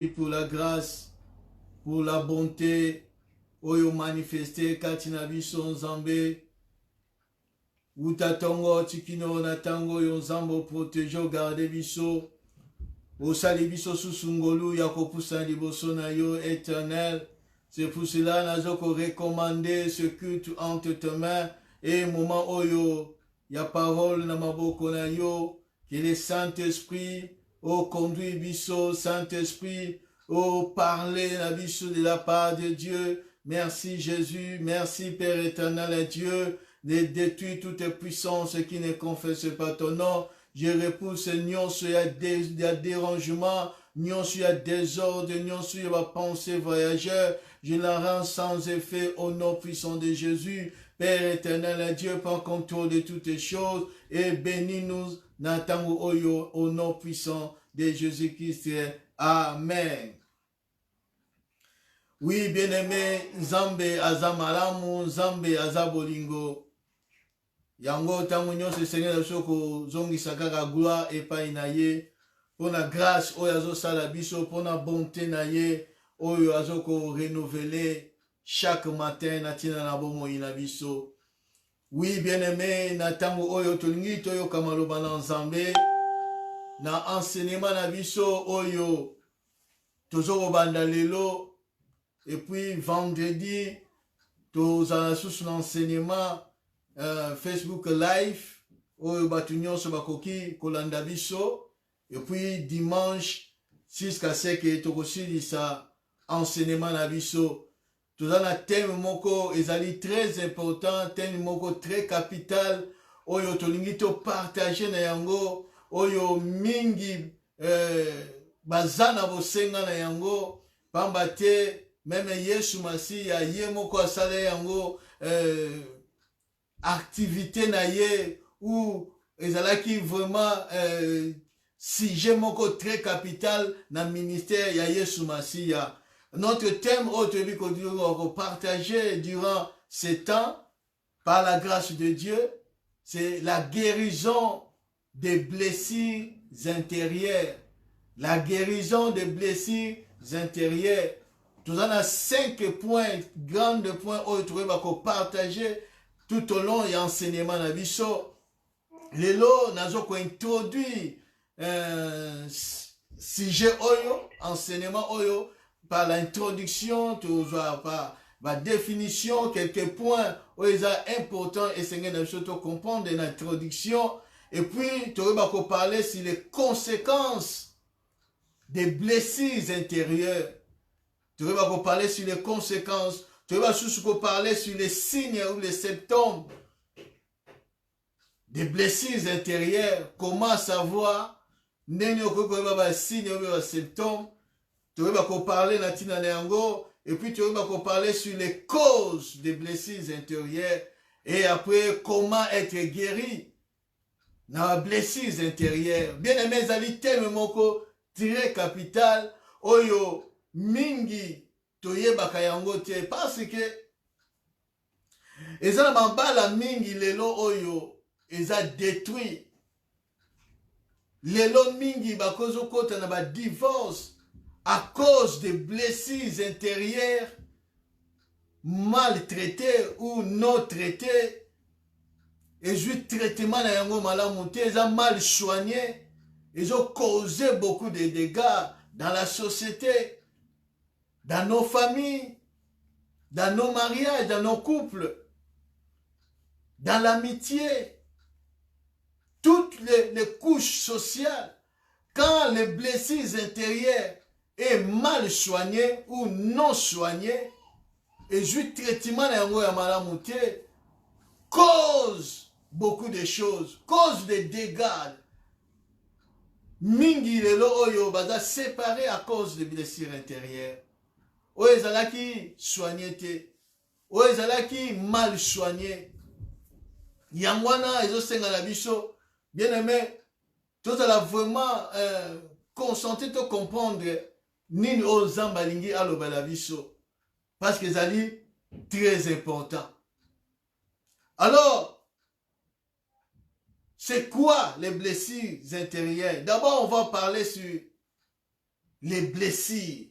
pour la grâce, pour la bonté, oyo manifesté katina biso nzambe. Utatongo tikino na tango yo nzambo protéger garder biso. Osali biso susungolu ya kopusa liboso na yo éternel. C'est pour cela nazoko recommander ce culte entre tes mains et moment oyo ya parole na maboko na yo. Que le Saint-Esprit au conduit biso, Saint-Esprit au parler la biso de la part de Dieu. Merci Jésus, merci Père éternel et Dieu. De détruire toute puissance qui ne confesse pas ton nom. Je repousse nyonso ya dérangement, nyonso ya désordre, nyonso ya pensée voyageur. Je la rends sans effet au nom puissant de Jésus. Père éternel et Dieu, prends contrôle de toutes les choses et bénis-nous Natango Oyo au nom puissant de Jésus-Christ. Amen. Oui, bien-aimé, Nzambe azamalamu, Nzambe azabolingo. Yango tango nyonso Seigneur na soko zongisa kaka gloire epai na ye. Pona grâce oyo azosala biso, pona bonté na ye, oyo azoko renouveler chaque matin na tina na bomoi na biso. Oui, bien-aimé, na tango oyo tolingi toyoka maloba na Nzambe, na enseignement na biso oyo tozoko banda lelo, et puis vendredi tozala susu na enseignement Facebook Live, oyo batu nyonso bakoki kolanda biso, et puis dimanche jusqu'à ce que tokosilisa enseignement na biso. Toza na thème moko ezali très important, thème moko très capital, oyo tolingi to partager na yango, oyo mingi baza na bosenga na yango, pamba te meme Yesu Masiya ye moko asala yango activité na ye ou ezalaki vraiment sujet moko très capital na ministère ya Yesu Masiya. Notre thème autre partager durant ce temps par la grâce de Dieu, c'est la guérison des blessures intérieures. La guérison des blessures intérieures. Nous avons 5 points, grands points où partager tout au long de l'enseignement na biso. Lelo nazoko introduire sujet oyo, enseignement oyo par l'introduction, par la définition, quelques points où ils sont importants et c'est que comprendre l'introduction. Et puis tu vas parler sur les conséquences des blessures intérieures. Tu vas parler sur les conséquences. Tu vas surtout parler sur les signes ou les symptômes des blessures intérieures. Comment savoir les signes ou les symptômes. Tu vas parler et puis tu vas parler sur les causes des blessures intérieures. Et après, comment être guéri dans les blessures intérieures. Bien aimé, zali thème moko très capital. Oyo mingi toyebaka yango te parce que eza mambala mingi lelo oyo eza détruit. Lelo mingi bakozo kota na ba divorce à cause des blessures intérieures maltraitées ou non traitées. Et je traitement na yango malamu te, eza mal soigné. Ils ont causé beaucoup de dégâts dans la société, dans nos familles, dans nos mariages, dans nos couples, dans l'amitié, toutes les couches sociales. Quand les blessures intérieures est mal soignées ou non soignées, et juste traitement cause beaucoup de choses, cause des dégâts. Mingi lelo oyo baza séparé à cause des blessures intérieures. Oyo ezalaki soigné te, oyo ezalaki mal soigné. Yangwana ezosenga na biso, bien aimé, tout à la vraiment concentré de comprendre nini o zamba lingi aloba la biso, parce que ezali très important. Alors, c'est quoi les blessures intérieures? D'abord, on va parler sur les blessures.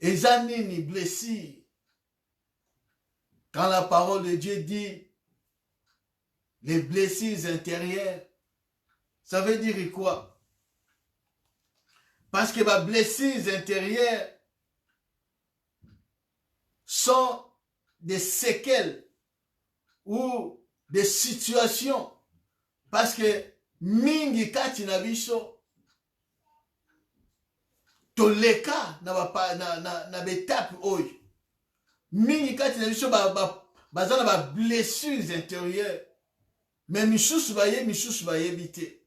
Eza nini blessures? Quand la parole de Dieu dit les blessures intérieures, ça veut dire quoi? Parce que les blessures intérieures sont des séquelles ou des situations. Parce que mingi kati na biso toleka na betape oyo. Mingi kati na biso baza na ba blessures intérieures. Mais misusu bayebi te.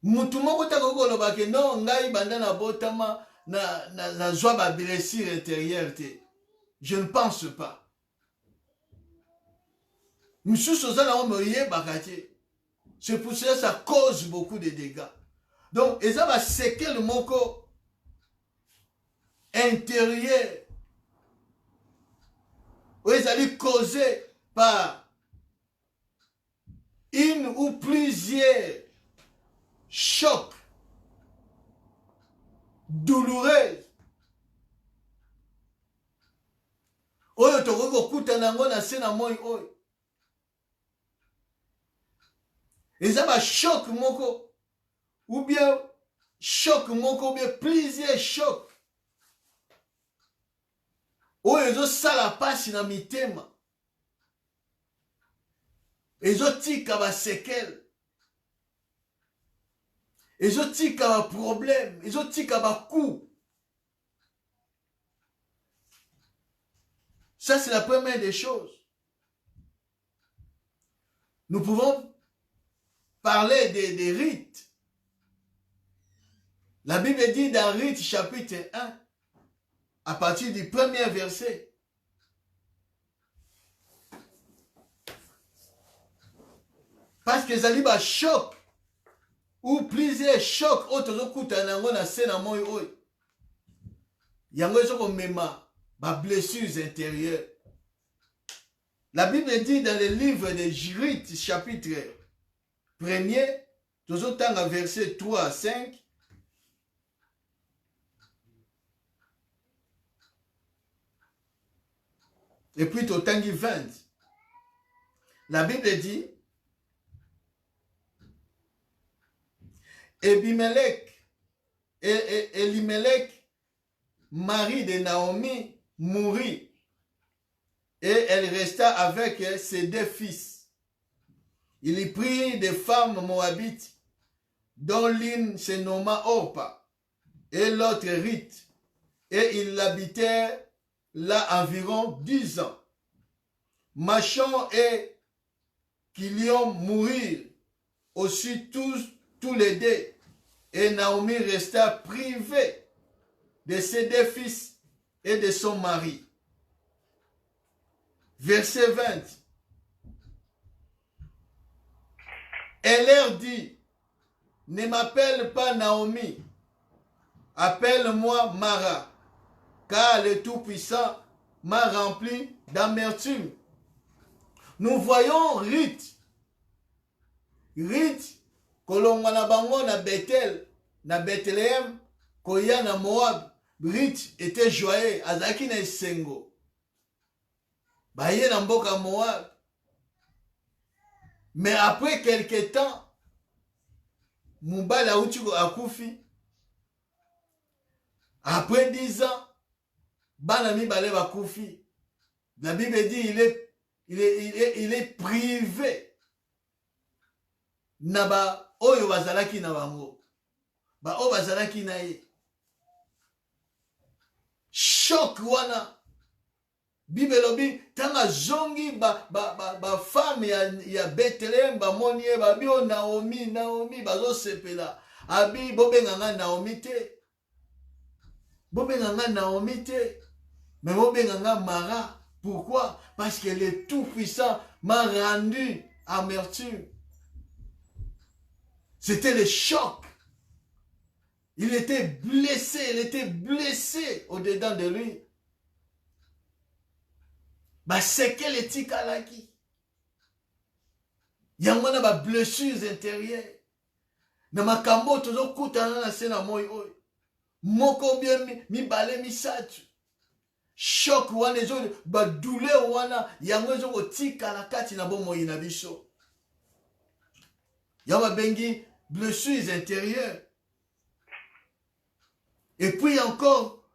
Mutu moko tako koloba ke non ngai banda na botama na zwa ba blessures intérieures te. Je ne pense pas. Misusu oza na moyebaka te. C'est pour cela que ça cause beaucoup de dégâts. Donc, eza ba séquelle moko intérieur ou ezali causé par une ou plusieurs chocs douloureux oyo tokoki kokutana yango na se na moi oyo. Eza ba choc moko ou bien plusieurs chocs oyo ezosala pasi na mitema, ezotika ba séquelle, ezotika ba problème, ezotika ba coup. Ça c'est la première des choses. Nous pouvons parler des rites. La Bible dit dans Rites chapitre 1, à partir du premier verset, parce que ça dit un choc ou plusieurs chocs autres nango na se na moi oyo yango ezoko mema ba blessures intérieures. La Bible dit dans le livre de Rites chapitre 1er, tozotanga verset 3 à 5. Et puis totangi 20. La Bible dit Elimelech, mari de Naomi, mourut et elle resta avec ses deux fils. Il y prit des femmes moabites, dont l'une se nomma Orpa et l'autre Rite, et ils habitèrent là environ 10 ans. Machon et Kilion mourirent aussi tous les deux, et Naomi resta privée de ses deux fils et de son mari. Verset 20. Elle leur dit, ne m'appelle pas Naomi, appelle-moi Mara, car le Tout-Puissant m'a rempli d'amertume. Nous voyons Rite, kolongwa na bango na Bethel, na Bethléem, koya na Moab. Rite était joyeux, azaki na esengo. Baye na mboka Moab. Mais après quelque temps, Mubala Uchiko akufi. Après 10 ans, Banami Bale bakufi. La Bible dit il est privé. Naba oyo bazalaki na bango. Ba o bazalaki na ye. Choc wana. Bible lobi tanga zongi ba femme ya Bethlehem ba monie ba bio Naomi bazo sepela. Abi bobenganga Naomi te. Bobenganga Naomi te. Mais bobenganga Mara. Pourquoi? Parce que le Tout-Puissant m'a rendu amertume. C'était le choc. Il était blessé au-dedans de lui. Bah c'est quel éthique à qui? Il y a une blessure intérieure. Na makambo tozo kutana na sena moi oyo. Moko bien mibale misatu. Choc wana ezo ba douleur wana yango ezo kotika la kati na bomoi na biso. Yama bengi blessures intérieures. Et puis encore,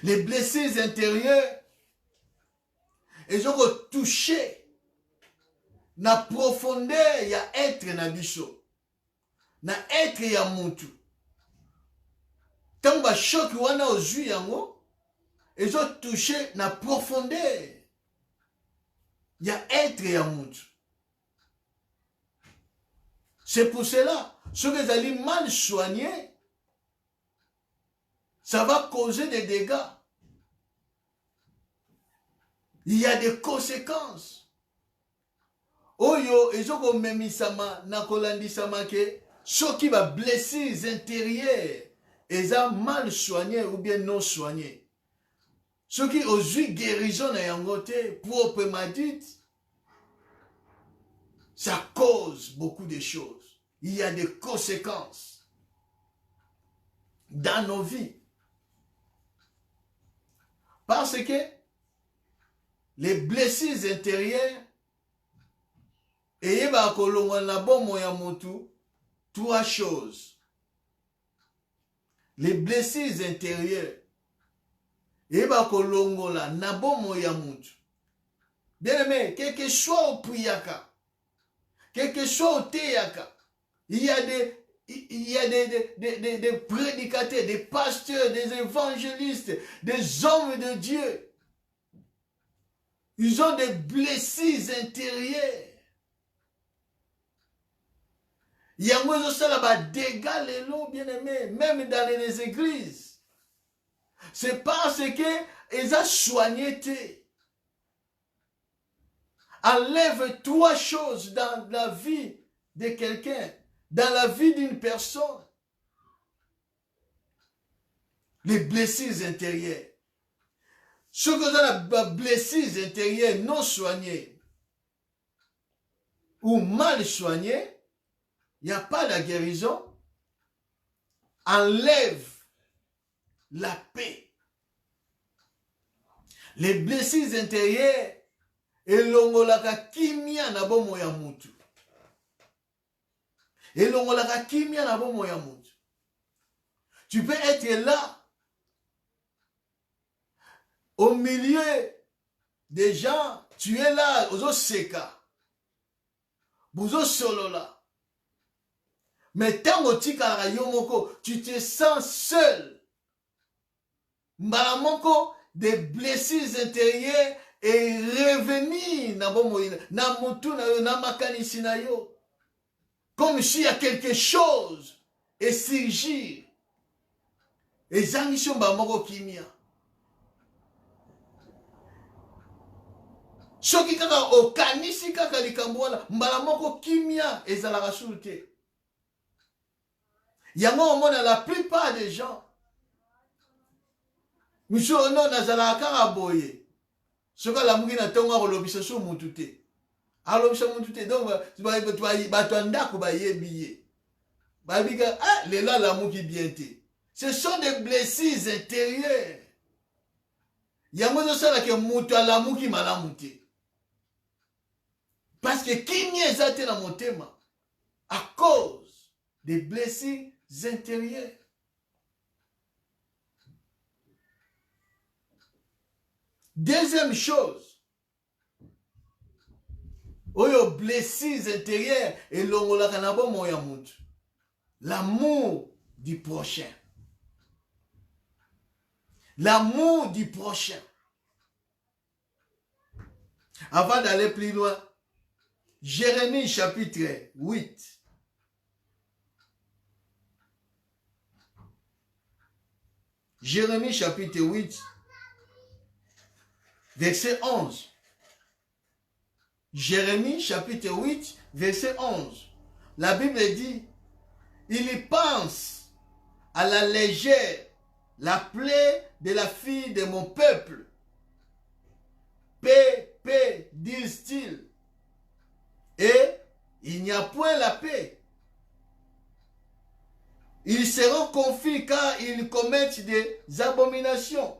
les blessures intérieures, ils ont touché na profondeur ya être na biso, na être ya mutu. Tant ba choc wana ozui yango, ils ont touché na profondeur ya être ya mutu. C'est pour cela, ceux qui sont mal soignés, ça va causer des dégâts. Il y a des conséquences. Oyo, ezoko memisama na kolandisama ke, ceux qui va blesser les intérieurs, ils ont mal soigné ou bien non soigné. Ceux qui ont eu guérison na yangote, proprement dit, ça cause beaucoup de choses. Il y a des conséquences dans nos vies. Parce que les blessures intérieures, et ba kolongwa na bomo ya mutu, trois choses. Les blessures intérieures, et ba kolongola na bomo ya mutu. Bien aimé, quelque soit au Puyaka, quelque soit au Teyaka, il y a des prédicateurs, des pasteurs, des évangélistes, des hommes de Dieu. Ils ont des blessures intérieures. Il y a des dégâts, bien aimé, même dans les églises. C'est parce qu'ils ont soigné. Enlève trois choses dans la vie de quelqu'un, dans la vie d'une personne. Les blessures intérieures. Ceux qui ont des blessures intérieures non soignées ou mal soignées, il n'y a pas de guérison. Enlève la paix. Les blessures intérieures, elongolaka kimia na bomo ya mutu. Elongolaka kimia na bomo ya mutu. Tu peux être là, au milieu des gens, tu es là, ozo seka, bozo solola. Mais tango tika yomoko, tu te sens seul. Mbalamoko, des blessures intérieures et revenir na mutu na makanisi na yo. Comme s'il y a quelque chose et surgir. Et zangisho mbamoko kimia. Soki kaka okanisi kaka likambo wana mbalamoko kimia ezalaka sulu te. Yango omona la plupart des gens. Monsieur non nazalaka kaka boye. Soka la mugi na tonga kolobisa so mutu te. Alobisa mutu te donc bato ndako ba yebiye. Ba bika ah lela la mugi bien te. Ce sont des blessures intérieures. Yango zo sala ke mutu ala mugi malamu te. Parce que qui n'y est até dans mon thème à cause des blessures intérieures. Deuxième chose, oyo blessures intérieures et longola kanabo moya mutu. L'amour du prochain. L'amour du prochain. Avant d'aller plus loin, Jérémie chapitre 8. Jérémie chapitre 8, verset 11. Jérémie chapitre 8, verset 11. La Bible dit, il y pense à la légère, la plaie de la fille de mon peuple. Paix, paix, disent-ils. Et il n'y a point la paix. Ils seront confus car ils commettent des abominations.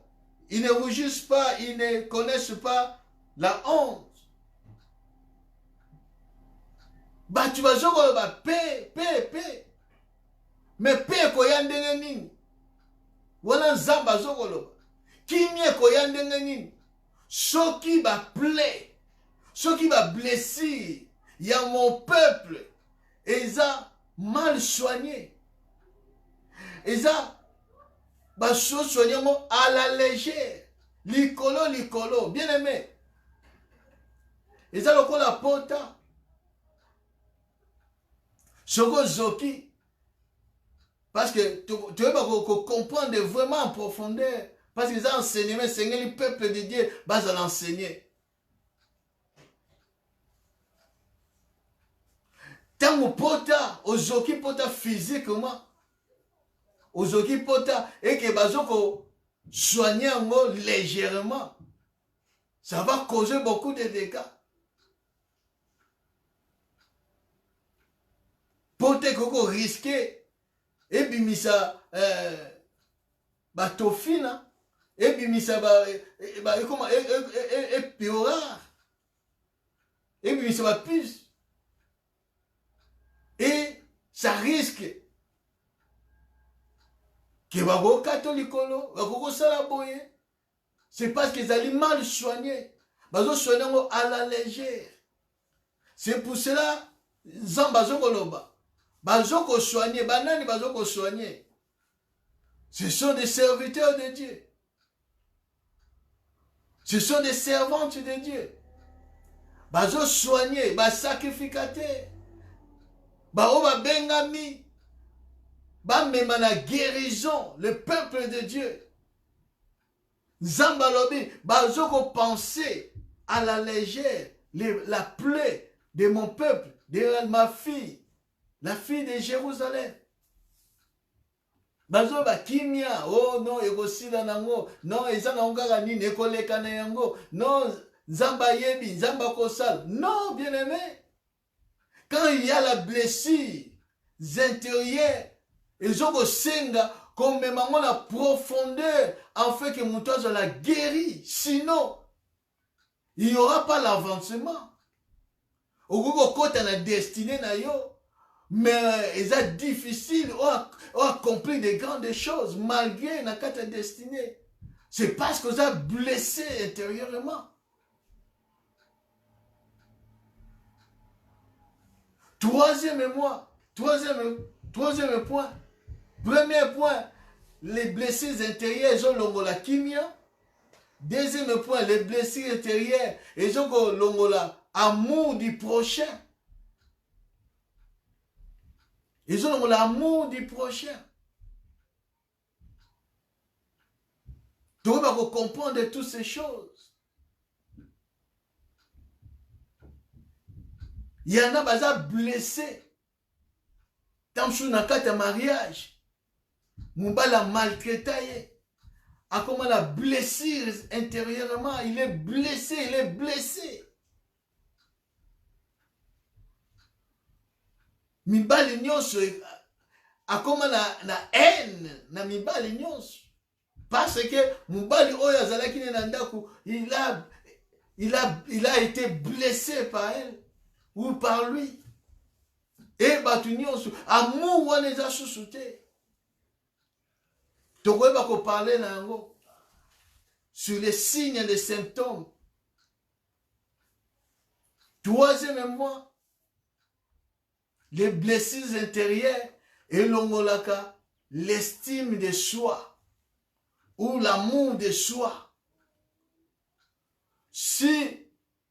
Ils ne rougissent pas, ils ne connaissent pas la honte. Batu bazoko ba paix. Mais paix koya ndenge nini? Wana nzamba zokoloba. Kimie koya ndenge nini? Soki ba plaie, soki ba blessure, ya mon peuple, eza mal soigné. Eza ba soigné à la légère. Likolo, bien aimé. Eza lokola pota. Soko zoki. Parce que tu veux pas comprendre vraiment en profondeur. Parce que les enseignements, Seigneur, le peuple de Dieu, va l'enseigner. Tant pota, ozoki pota physiquement, ozoki pota, et que bazoko soigner légèrement, ça va causer beaucoup de dégâts. Pote koko risqué. Et bimisa batofina et bimisa et piorar et bimisa ba puce et ça risque que bako katolikolo bako sala boye. C'est parce qu'ils allaient mal soigner, bazo soigner à la légère. C'est pour cela zambazo koloba bazoko soigner, banani bazoko soigner. Ce sont des serviteurs de Dieu. Ce sont des servantes de Dieu. Bazo soigner, ba sacrificateur. Ba oba bengami. Ba memana guérison, le peuple de Dieu. Zambalobi, bazoko penser à la légère, la plaie de mon peuple, de ma fille. La fille de Jérusalem. Bazo ba kimia. Oh non, ekosila nango. Non, ezanga ongaka nini ekoleka na yango. Non, nzamba yebi, nzamba kosala. Non, bien aimé. Quand il y a la blessure intérieure, ils ont senga comme même la profondeur en fait que mon toit la guéri. Sinon, il n'y aura pas l'avancement. Au gogo kota na destinée na yo. Mais c'est difficile ou accomplir de grandes choses malgré la carte destinée. C'est parce que vous êtes blessé intérieurement. Troisième point. Premier point, les blessures intérieures, ils ont la kimia. Deuxième point, les blessures intérieures, ils ont l'amour du prochain. Ils ont l'amour du prochain. Tu dois comprendre toutes ces choses. Il y en a qui blessés. Tant que dans un mariage, mon bal a maltraité. A comment la blessure intérieurement, il est blessé. Mibali nyonso akoma na haine na mibali nyonso parce que mibali oyo azalaki na ndaku il a été blessé par elle ou par lui et batu nyonso amour wana eza susu te tokoyeba ko parler na yango sur les signes et les symptômes. Troisièmement, les blessures intérieures et l'ongolaka, l'estime de soi ou l'amour de soi. Si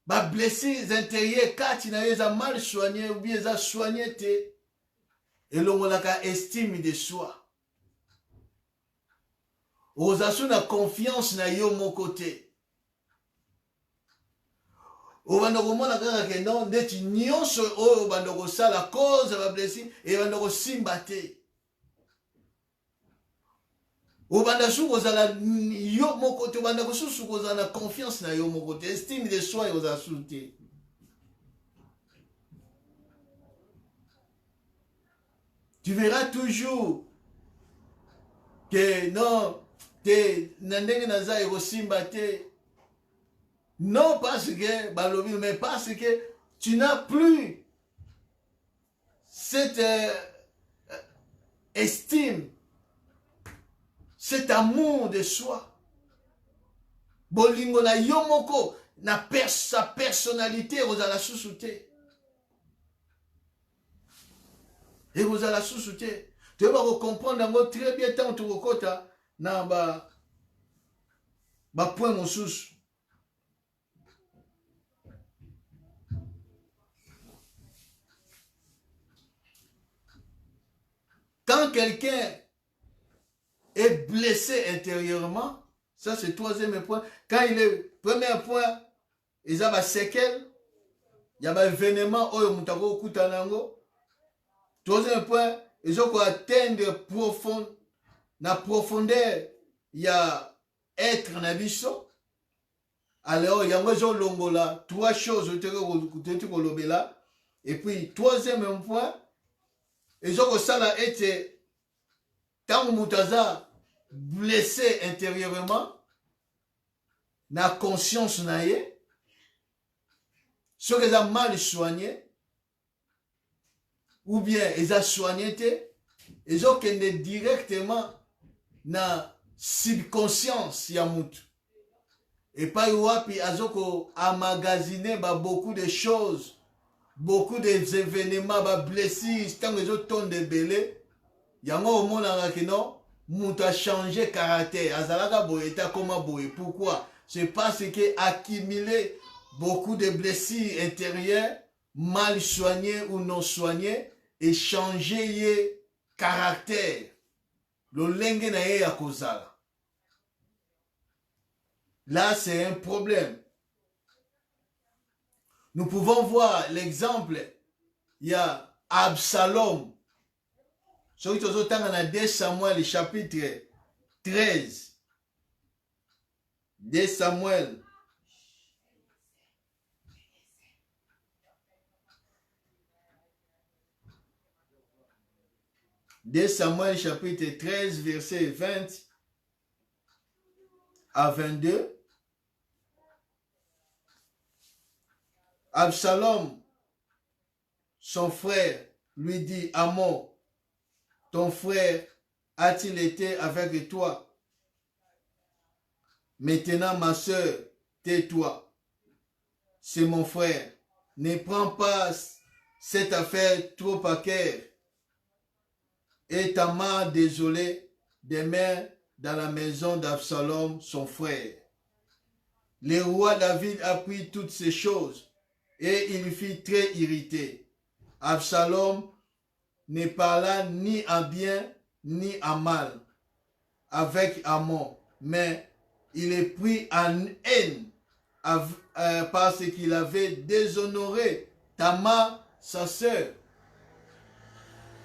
ma blessure intérieure, quand tu n'as mal soigné ou bien soigné, et l'ongolaka, estime de soi. Ozasu na confiance na yo mon côté. Obandoko mona kaka ke non ndeti nyonso oyo obandoko sala cause ba blessure et obandoko simba te. Obanda su kozala yo mon côté obandoko susu kozala confiance na yo mon côté estime de soi ozala su te. tu verras toujours que non, te nandenge naza ekosimba te. Non parce que balobi, mais parce que tu n'as plus cette estime, cet amour de soi. Bolingo na yomoko na sa personnalité ozala susu te. Et ozala susu te. Tu vas comprendre yango très bien tant tu kokota na ba point mosusu. Quand quelqu'un est blessé intérieurement, ça c'est le troisième point. Quand il est, premier point, il y a des séquelles, il y a des événements, troisième point, ils ont atteindre la profondeur, il y a être na biso. Alors, il y a trois choses, et puis troisième point, ils ont ça là été tant mutaza blessé intérieurement na conscience na ye ceux qui ont mal soigné ou bien ils ont soigné ils ont qu'elle directement na subconscience ya mutu et pas wapi azoko amagasiner beaucoup de choses. Beaucoup d'événements, blessures, tant que les autres de belé, il y a un moment qui non, il a changé de caractère. Azalaka boyeta comment boye. Pourquoi? C'est parce qu'il a accumulé beaucoup de blessures intérieures, mal soignées ou non soignées, et changé de caractère. Le lenge na ye ya kozala. Là, c'est un problème. Nous pouvons voir l'exemple, il y a Absalom. Sur 2 Samuel, chapitre 13. 2 Samuel. Samuel, chapitre 13, verset 20 à 22. Absalom, son frère, lui dit, Amon, ton frère a-t-il été avec toi? Maintenant, ma soeur, tais-toi. C'est mon frère. Ne prends pas cette affaire trop à cœur. Et Tamar, désolé, demeure dans la maison d'Absalom, son frère. Le roi David apprit toutes ces choses. Et il fut très irrité. Absalom ne parla ni en bien ni en mal avec Amon, mais il est pris en haine parce qu'il avait déshonoré Tamar, sa sœur.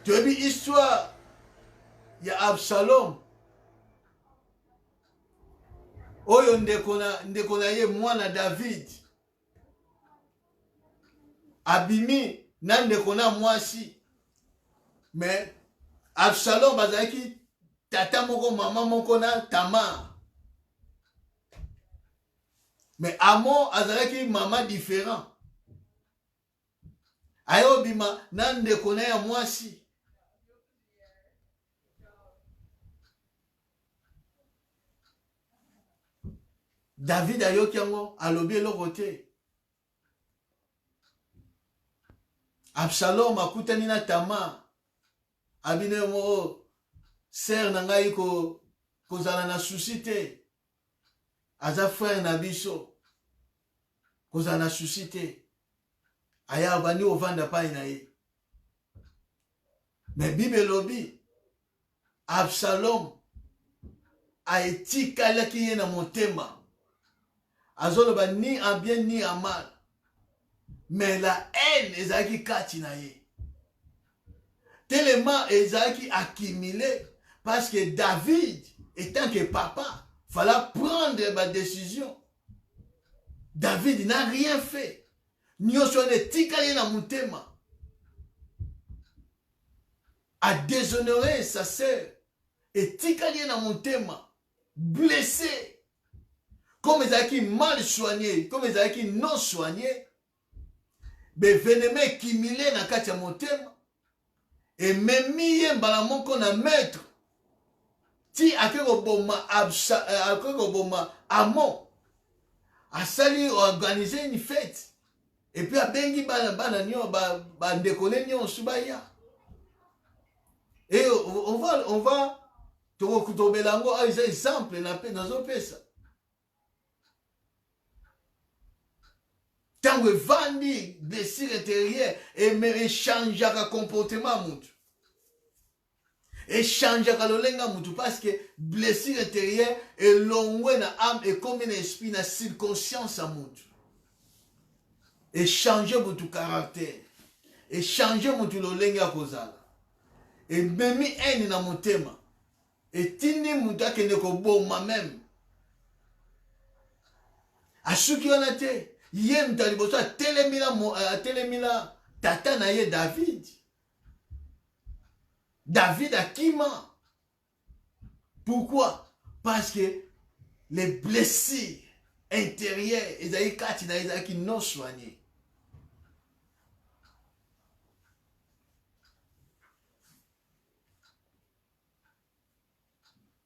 Tu as vu l'histoire, il y a Absalom. Oyo ndekona ye mwana David. Abimi nandeko na mwasi mais Absalom bazaki tata moko mama moko na Tamar mais Amon azalaki mama différent ayo bima nandeko na ya mwasi. David ayoki yango alobi eloko te. Absalom akutani na Tamar abine mo ser na ngai kozala na souci te. Aza frère na biso kozala na souci te. Aya bandi ovanda pai na ye. Mais Bible lobi Absalom a etikalaki ye na motema. Azoloba ni en bien ni en mal. Mais la haine ezaki kati na ye. Tellement ezaki accumulé parce que David, étant que papa, fallait prendre ma décision. David n'a rien fait. Nyosone tikali na mutema. a déshonoré sa sœur, et tikali na motema, blessé, comme ezalaki mal soigné, comme ezalaki non soigné, be veneme kimile na kati ya motema, et memi ye mbala moko na maître, ti akeko boma Amon, asali organiser une fête, et puis abengi bana nyo ba ndekone nyo subaya. Et on va tobelango a exemple na pe nazo pesa. Tango vandi blessure intérieure et me changeaka comportement mutu. Et changeaka lolenga mutu parce que blessure intérieure est longwe na âme et comme un esprit na circonstance à mutu. Et changer mutu caractère. Et changer mutu lolenga kozala. Et memi eni na motema. Et tini mutu akende ko boma même. Asuki wana te. Ye mtaliboso atelemila tata na ye David. David akima. Pourquoi? Parce que les blessures intérieures, ezali kati na ezali non soignées.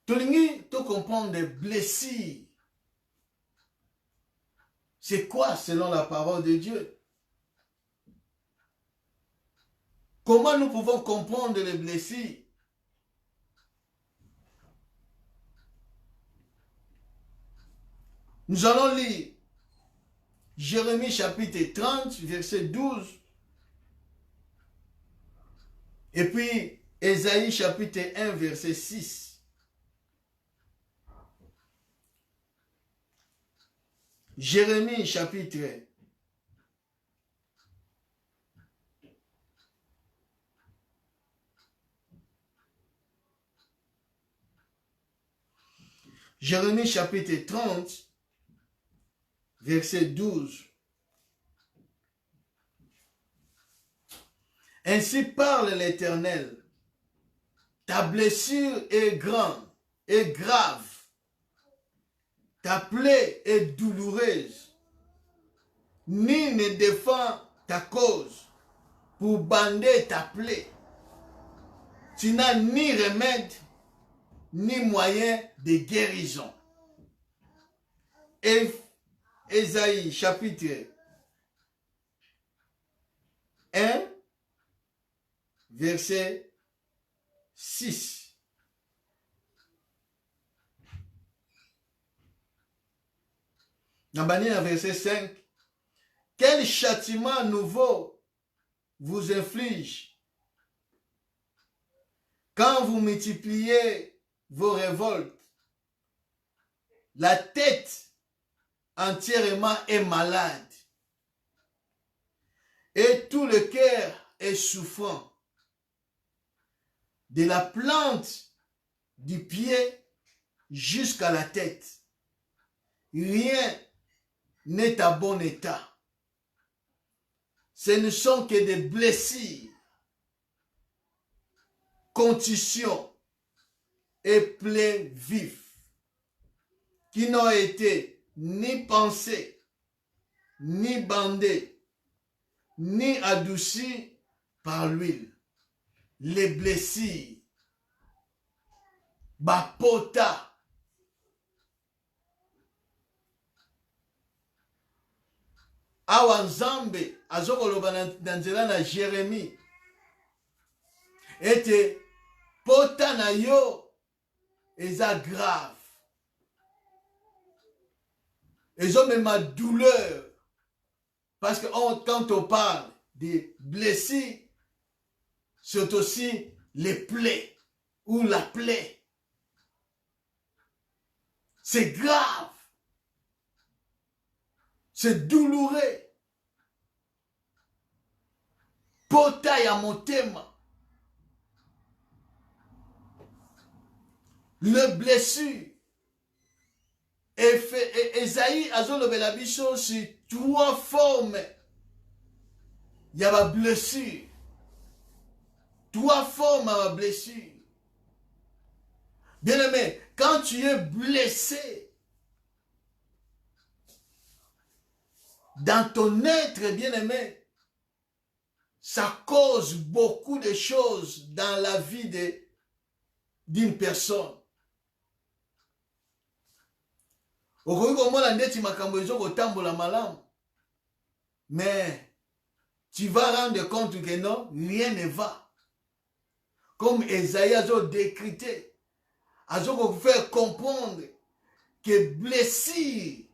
Tolingi to comprendre les blessures. C'est quoi selon la parole de Dieu? Comment nous pouvons comprendre les blessures? Nous allons lire Jérémie chapitre 30, verset 12. Et puis Ésaïe chapitre 1, verset 6. Jérémie chapitre 1. Jérémie chapitre 30, verset 12. Ainsi parle l'Éternel. Ta blessure est grande et grave. Ta plaie est douloureuse. Ni ne défend ta cause pour bander ta plaie. Tu n'as ni remède, ni moyen de guérison. Ésaïe chapitre 1, verset 6. Dans le verset 5, quel châtiment nouveau vous inflige quand vous multipliez vos révoltes? La tête entièrement est malade et tout le cœur est souffrant. De la plante du pied jusqu'à la tête, rien n'est à bon état. Ce ne sont que des blessures, contusions et plaies vives qui n'ont été ni pensées, ni bandées, ni adoucies par l'huile. Les blessures, bapota, awa nzambe azokoloba na nzela na Jérémie ete pota na yo eza grave, ezomema douleur, parce que quand on parle des blessures, c'est aussi les plaies ou la plaie. C'est grave. C'est douloureux. Pota ya motema. Le blessure. Esaïe azolobela biso sur 3 formes. Il y a la blessure. trois formes à ma blessure. Bien-aimé, quand tu es blessé dans ton être, bien-aimé, ça cause beaucoup de choses dans la vie d'une personne. Mais tu vas rendre compte que non, rien ne va. Comme Esaïe a décrété, a faire comprendre que blessure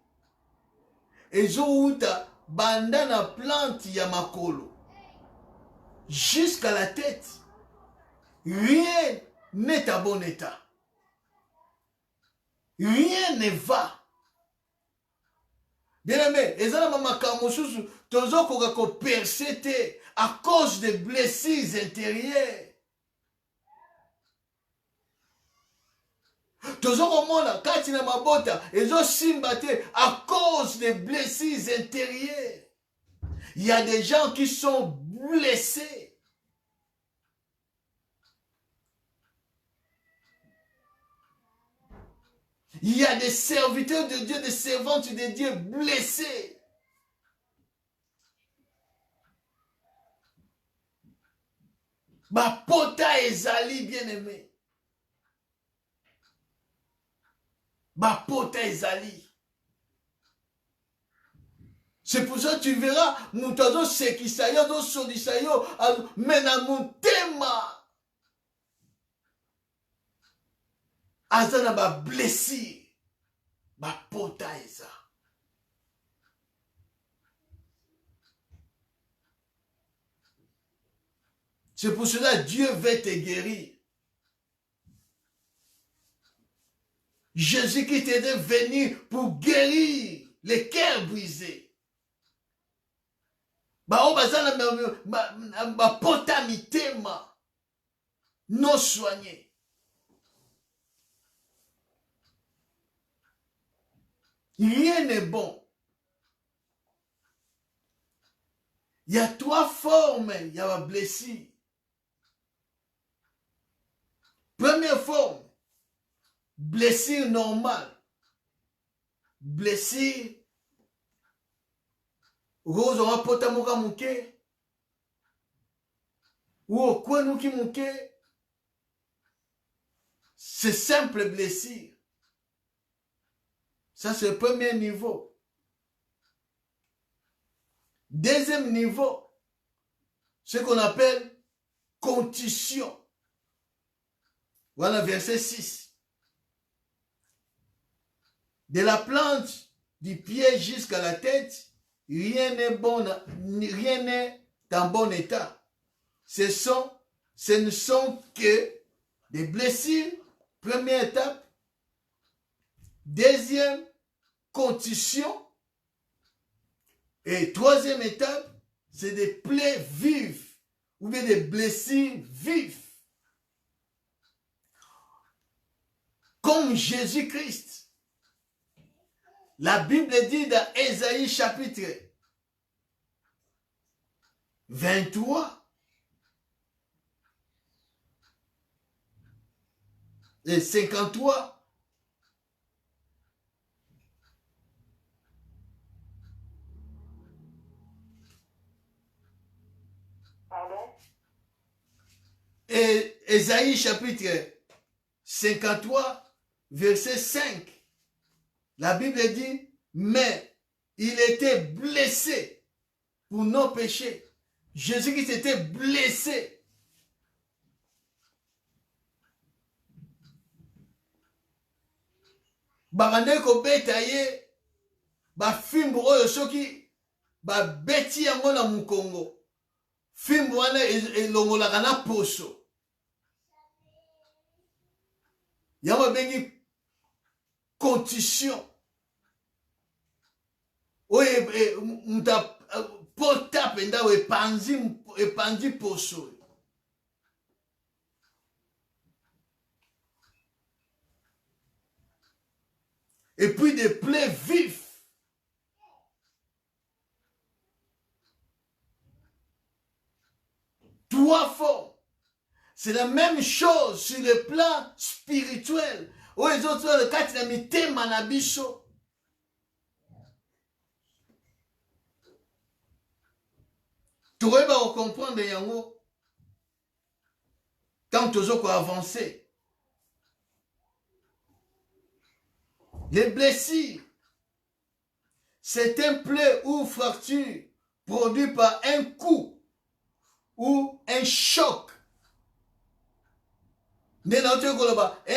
ezouta banda na plante ya makolo jusqu'à la tête, rien n'est à bon état. Rien ne va. Bien-aimé, ezala makambo susu tozokoka ko perséter à cause des blessures intérieures. Tozokomona kati na mabota ezosimba te à cause des blessures intérieures. Il y a des gens qui sont blessés. Il y a des serviteurs de Dieu, des servantes de Dieu blessés. Ma pota ezali, bien-aimé. Ma pota ezali. C'est pour ça que tu verras, mutazo sekisayo, do sodisayo, mena mutema. Azana ba blessé. Ma pota eza. C'est pour cela que Dieu veut te guérir. Jésus-Christ est venu pour guérir les cœurs brisés. Ba pota mitema non soigné. Rien n'est bon. Il y a trois formes, il y a la blessure. Première forme, blessure normale. Blessure, rose on va pota moka muke, ou okwenuki muke. C'est simple blessure. Ça, c'est le premier niveau. Deuxième niveau, ce qu'on appelle contusion. Voilà verset 6. De la plante du pied jusqu'à la tête, rien n'est bon, rien n'est en bon état. Ce ne sont que des blessures, première étape. Deuxième, contusion. Et troisième étape, c'est des plaies vives ou bien des blessures vives. Comme Jésus-Christ. La Bible dit dans Ésaïe chapitre 23 et 53. Et Ésaïe chapitre 53, verset 5. La Bible dit, mais il était blessé pour nos péchés. Jésus-Christ était blessé. Babande ko beta ye, ba fimbo oyo soki ba beti yango na mukongo. Fimbo wana elongolaka na poso. Yango bengi contusion. Oye muta pota penda epanzi poso. Et puis des plaies vives. Trois formes. C'est la même chose sur le plan spirituel. Où les autres, le cas de mitema na biso. Tu vas comprendre yango. Tant que tu vas avancer. Les blessures, c'est un plaie ou fracture produit par un coup ou un choc. Un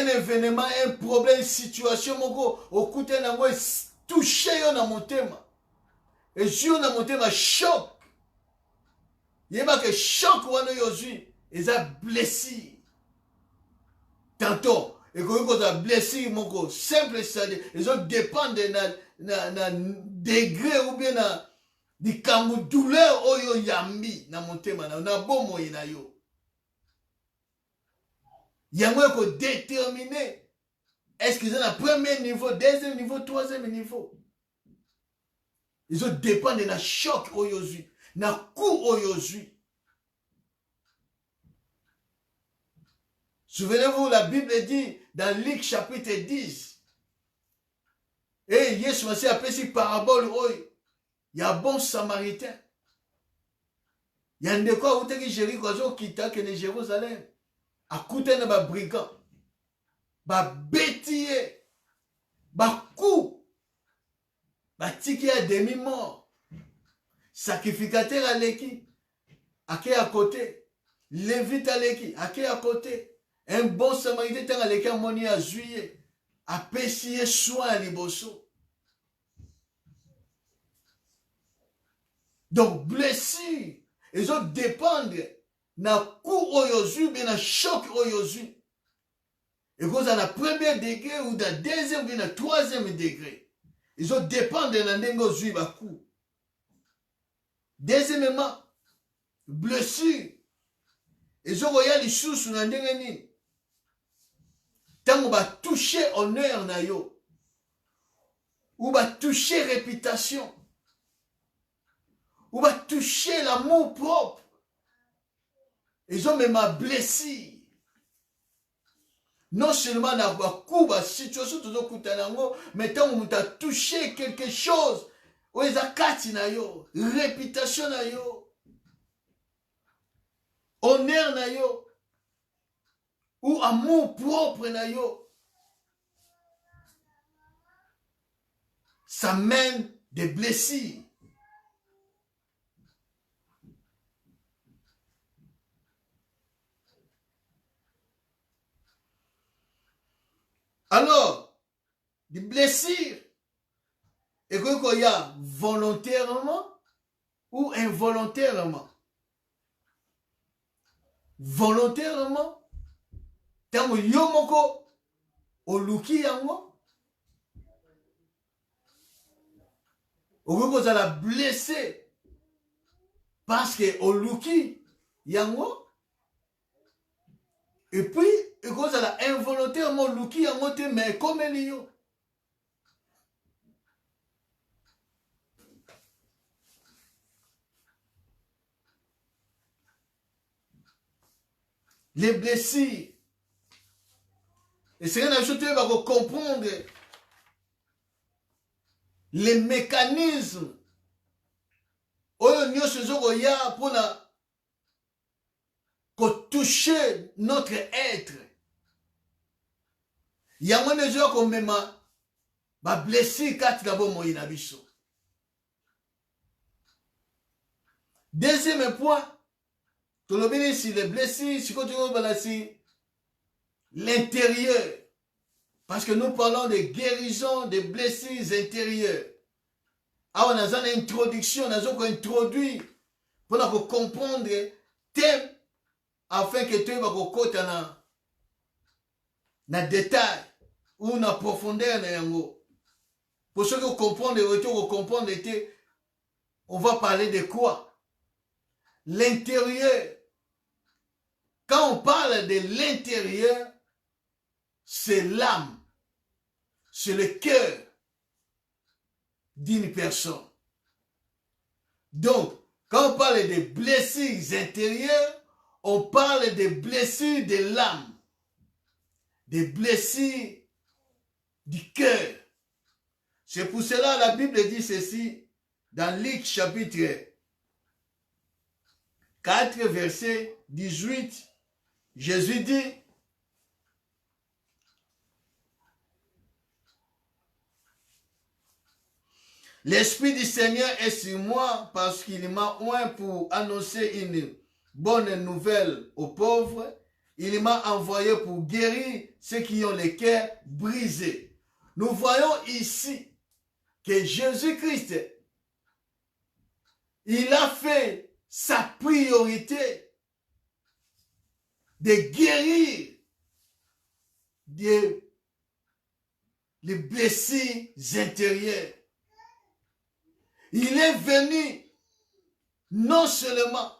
événement, un problème, une situation, au coup de touché dans mon thème. Et sur mon thème, choc. Il y a que choc ou ils ont blessé. Tantôt, et quand ils ont blessé, simple, ils ont dépend de degré ou bien de douleur oyo yambi na motema na bomo ina yo. Yango ko déterminer est-ce qu'ils ont un premier niveau, deuxième niveau, troisième niveau. Ils ont dépend de la choc oyo zui, na coup oyo zui. Souvenez-vous, la Bible dit dans Luc chapitre 10. Et Yesu Massi appelle cette parabole oyo. Il y a un bon samaritain. Il y a un décor où il y a un Jérusalem. À côté de un brigand. Un bêtier. Un coup. Un ticket à demi-mort. Sacrificateur à l'équipe. À qui à côté. Lévite à l'équipe. À qui à côté. Un bon samaritain à l'équipe moni à juillet. À pêcher soin à liboso. Donc, blessure, ils ont dépendre na coup oyozu, bien na choc oyozu. Et quand à la premier degré ou dans deuxième ou dans troisième degré, ils ont dépendre de la nengozu ba coup. Deuxièmement, blessure, ils ont voyé les sous sur la nengeni. Tant on va toucher honneur na yo, ou va toucher réputation. Ou va toucher l'amour propre. Ils ont même blessé. Non seulement dans la situation, mais tant on t'a touché quelque chose, ou ils ont réputation na yo, honneur na yo, ou amour propre na yo, ça mène des blessures. Alors, des blessures, et qu'il y a volontairement ou involontairement. Volontairement, tant que yomoko, oluki yango, ou que vous allez blesser parce que oluki yango. Et puis, et quand ça a involontairement luki yango te mais comme elio. Les blessures. Et c'est une chose que va comprendre les mécanismes. Oyo nyonso zokoya pour toucher notre être. Il y a moins de gens qui ont blessé quand il y a bon moyen à biso. Deuxième point, tout le monde ici, les blessés, si tu veux l'intérieur. Parce que nous parlons de guérison des blessures intérieures. Ah, on a une introduction, on a introduit pour comprendre thème afin que tu vas côté na détail ou na profondeur na yango. Pour ceux qui comprennent on va parler de quoi? L'intérieur. Quand on parle de l'intérieur, c'est l'âme, c'est le cœur d'une personne. Donc, quand on parle de blessures intérieures, on parle des blessures de l'âme, des blessures du cœur. C'est pour cela la Bible dit ceci dans Luc chapitre 4, verset 18. Jésus dit, l'Esprit du Seigneur est sur moi parce qu'il m'a oint pour annoncer une bonne nouvelle aux pauvres. Il m'a envoyé pour guérir ceux qui ont les cœurs brisés. Nous voyons ici que Jésus-Christ, il a fait sa priorité de guérir les blessures intérieures. Il est venu non seulement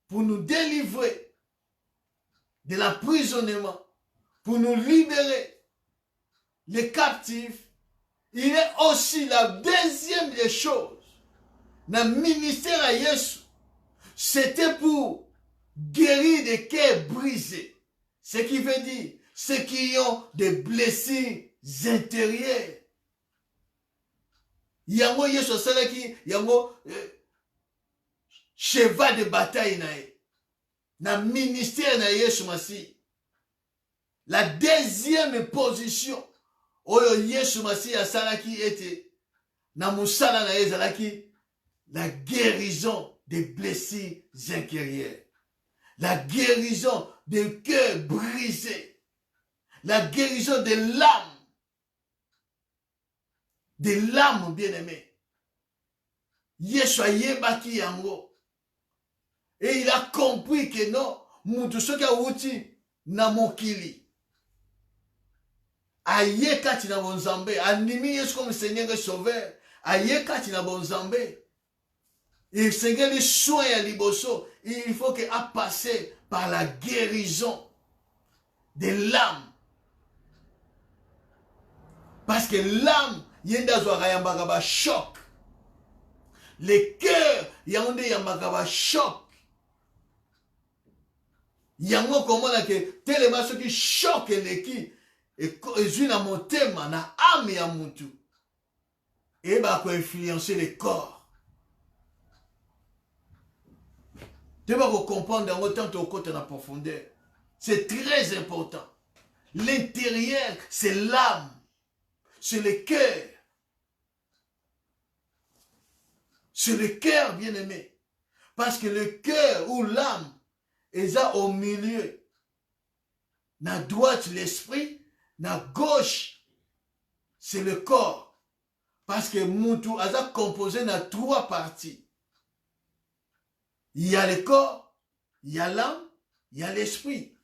pour nous délivrer de l'emprisonnement, pour nous libérer les captifs, il est aussi la deuxième des choses. Dans le ministère à Jésus, c'était pour guérir des cœurs brisés. Ce qui veut dire ceux qui ont des blessures intérieures. Yango Yesu salaki yango cheval de bataille na ministère na Yesu Masi. La deuxième position oyo Yesu Masi asalaki ete na musala na ezalaki la guérison des blessures intérieures. La guérison des cœurs brisés. La guérison de l'âme. De l'âme bien-aimée. Yeshua yebaki yango. Et il a compris que non, mutu soki awuti na mokili. Aye kati na bonzambe. Animi Yesu comme Seigneur et Sauveur. Aye kati na bonzambe. Et Seigneur les soins à liboso. Il faut qu'il a passé par la guérison de l'âme. Parce que l'âme, yenda zwa yambaka ba choc. Le cœur, yande yambaka ba choc. Yango komona ke tellement ce qui choque les qui et zuna motema na âme ya mutu. Et ba ko influencer le corps. Tu vas comprendre dans autant au côté de la profondeur. C'est très important. L'intérieur, c'est l'âme. C'est le cœur. C'est le cœur, bien-aimé. Parce que le cœur ou l'âme est là au milieu. Na droite, l'esprit. Na gauche, c'est le corps. Parce que Moutou est composé de 3 parties. Il y a le corps, il y a l'âme, il y a l'esprit.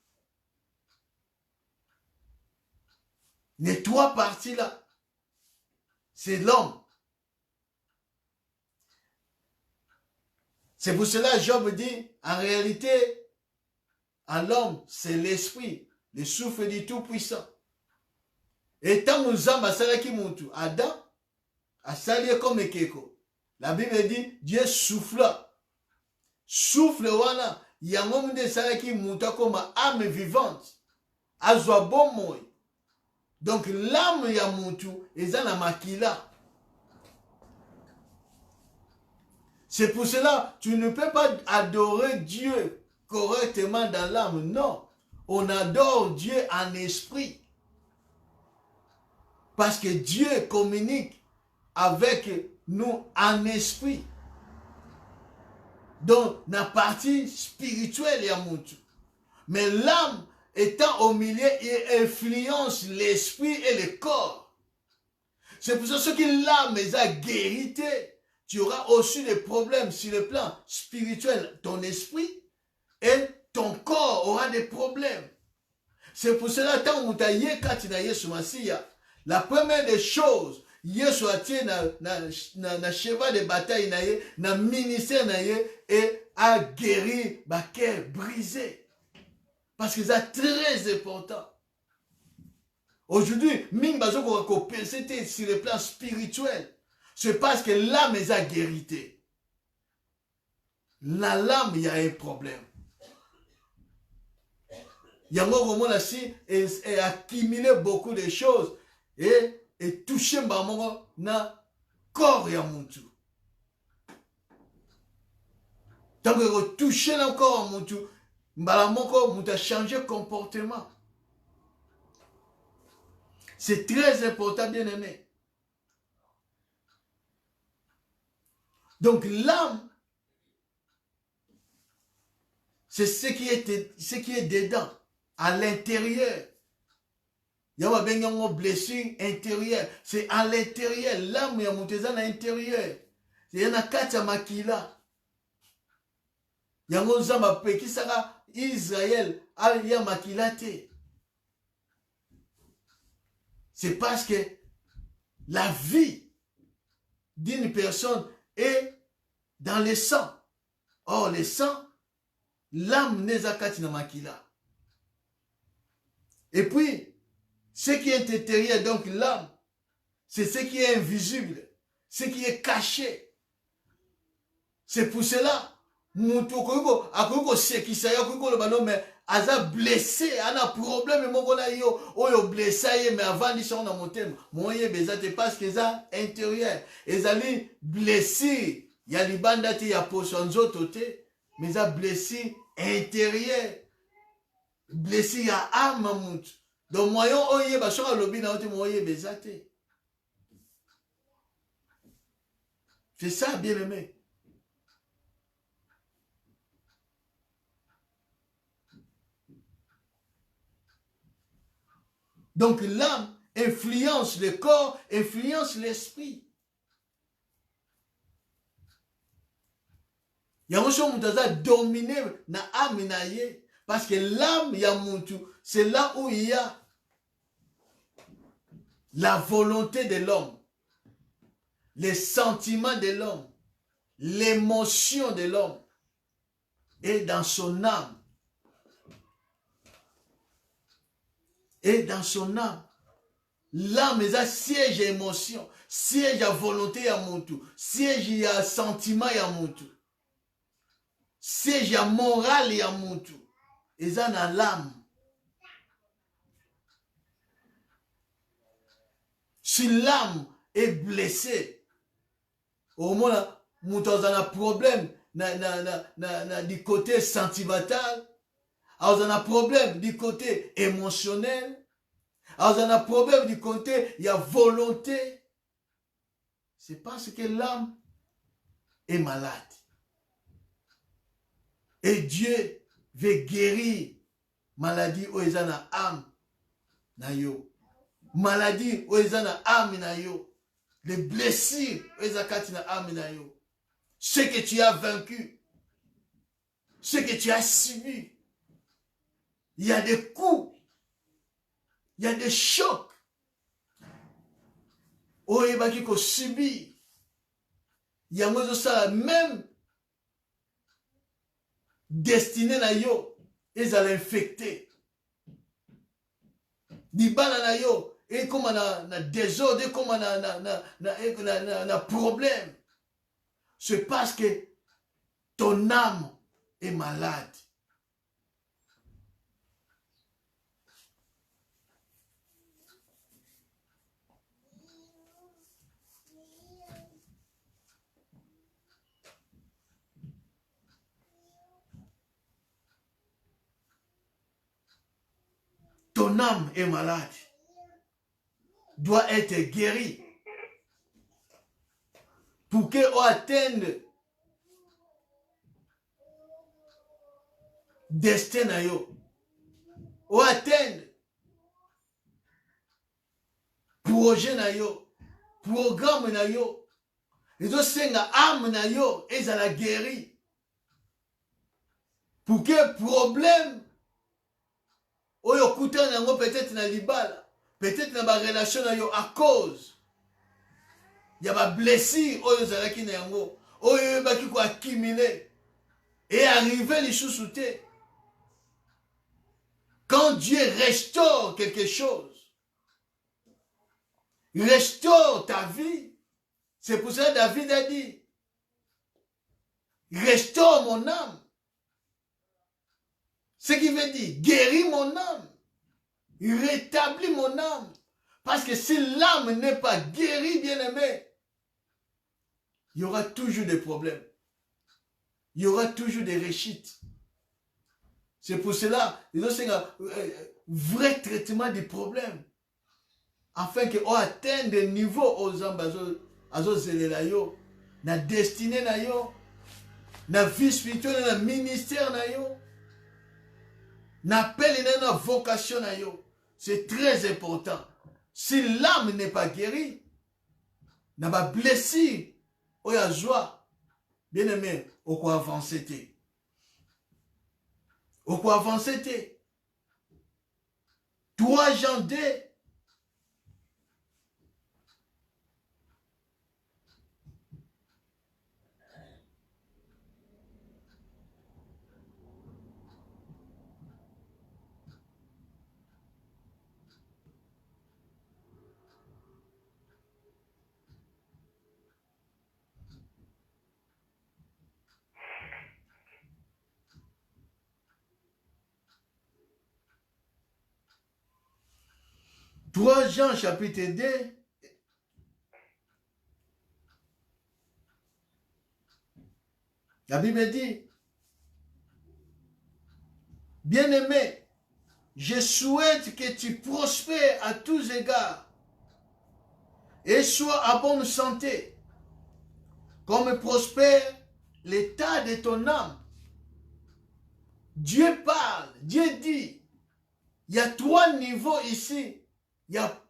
Les 3 parties-là, c'est l'homme. C'est pour cela que Job dit, en réalité, en l'homme, c'est l'esprit, le souffle du Tout-Puissant. Et tant que nous avons Adam a sali comme Ekeko. La Bible dit, Dieu souffla. Souffle wana yango munde salaki muta comme âme vivante azwa bon moy. Donc l'âme ya mutu ezana makila. C'est pour cela tu ne peux pas adorer Dieu correctement dans l'âme. Non, on adore Dieu en esprit. Parce que Dieu communique avec nous en esprit. Donc, la partie spirituelle, il y a Moutou. Mais l'âme étant au milieu, il influence l'esprit et le corps. C'est pour ça que l'âme est à guérité. Tu auras aussi des problèmes sur le plan spirituel. Ton esprit et ton corps aura des problèmes. C'est pour cela que la première des choses, Yesu atie na cheval de bataille naye, na ministère naye, et a guéri ba cœur brisé. Parce que c'est très important. Aujourd'hui, même bazo ko c'était sur le plan spirituel. C'est parce que l'âme est à guérité. La l'âme, il y a un problème. Yango komona si et accumuler beaucoup de choses et toucher mbamongo na corps ya mutu. Tant que toucher le corps mutu, mbalamongo mutu a changé comportement. C'est très important, bien aimé. Donc l'âme, c'est ce qui est dedans, à l'intérieur. Il y a une blessure intérieure. C'est à l'intérieur. L'âme, il y a à l'intérieur. Il y a une carte à makila. Il y a un zamba qui sera Israël. Il y a makila te. C'est parce que la vie d'une personne est dans le sang. Or, le sang, l'âme n'est pas na makila. Et puis, ce qui est intérieur, donc l'âme, c'est ce qui est invisible, ce qui est caché. C'est pour cela, aza blessé, a un problème, oyo blessé, mais avant de son motem, moyen bezate parce que ça intérieur, ezali blessé, ya libanda te ya poso nzoto te, mais ça blessé intérieur, blessé ya âme mutu. Donc moyen oye bashoka lobi na ote moyen bezate. C'est ça bien aimé. Donc l'âme influence le corps, influence l'esprit. Yango sho mutaza dominé na âme na ye parce que l'âme ya muntu, c'est là où il y a la volonté de l'homme, les sentiments de l'homme, l'émotion de l'homme est dans son âme. Et dans son âme, l'âme est un siège à émotion, siège à volonté à muntu, siège à sentiment à muntu, siège à morale à muntu, et ça dans l'âme. Si l'âme est blessée, au moins, muntu a un problème du côté sentimental. Alors, on a un problème du côté émotionnel. Alors, on a un problème du côté, il y a volonté. C'est parce que l'âme est malade. Et Dieu veut guérir maladie où ils ont une âme. Maladie où ils ont une âme. Les blessures où ils ont une âme. Ce que tu as vaincu. Ce que tu as subi. Il y a des coups, il y a des chocs. Oh, il y a qui subit. Il y a ça même destiné na yo, ils allaient infecter. Di bana na yo, et comme na désordre, comme na problème. C'est parce que ton âme est malade. Ton âme est malade, doit être guérie pour qu'on atteigne destin na yo, on atteigne projet na yo, programme na yo, et donc c'est la âme na yo et ça la guérit pour que problème oyo kutana nango peut-être na libala, peut-être na ba relation na yo à cause ya ba blessure oyo zalaki na yango, oyo baki ko accumuler et arriver les sous te. Quand Dieu restaure quelque chose, il restaure ta vie. C'est pour ça que David a dit, restaure mon âme. Ce qui veut dire, guéris mon âme. Rétablis mon âme. Parce que si l'âme n'est pas guérie, bien-aimé, il y aura toujours des problèmes. Il y aura toujours des réchites. C'est pour cela, il y a un vrai traitement des problèmes. Afin qu'on atteigne des niveaux aux âmes, na destinée na yo, na vie spirituelle, na ministère na yo, na appel et na vocation na yo. C'est très important. Si l'âme n'est pas guérie, n'a pas blessé, ou ya joie, bien aimé, au quoi avancer. Au quoi avancer. 3 Jean 2. Jean chapitre 2. La Bible dit, bien-aimé, je souhaite que tu prospères à tous égards et sois à bonne santé, comme prospère l'état de ton âme. Dieu parle, Dieu dit, il y a 3 niveaux ici. Il y a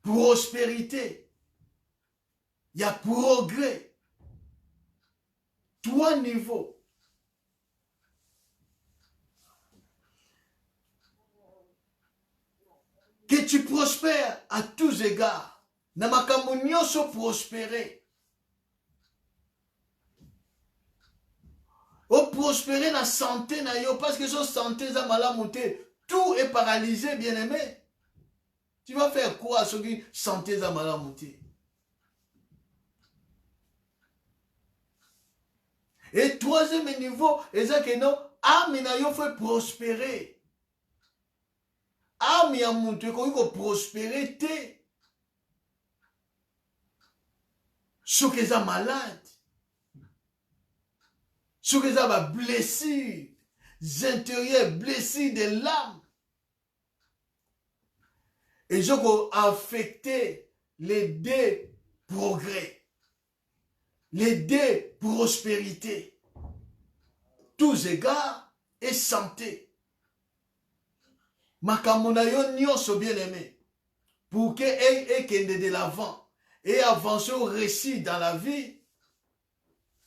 prospérité, il y a progrès. 3 niveaux. Que tu prospères à tous égards. Namakambo nyonso prospérer. O prospérer na santé na yo, parce que so santé za malamu te, tout est paralysé, bien-aimé. Tu vas faire quoi à ceux qui santé za malamu te? Et 3e niveau, ezake non, âme na yo fait prospérer. Âme ya mutu ekoki ko prospérer te. Soki eza malade. Soki eza ba blessures intérieures, blessures de l'âme. Et je peux affecter les 2 progrès, les 2 prospérités, tous égards et santé. Makamona yo nyonso bien aimé, pour que ait kende de l'avant et avancer au récit dans la vie,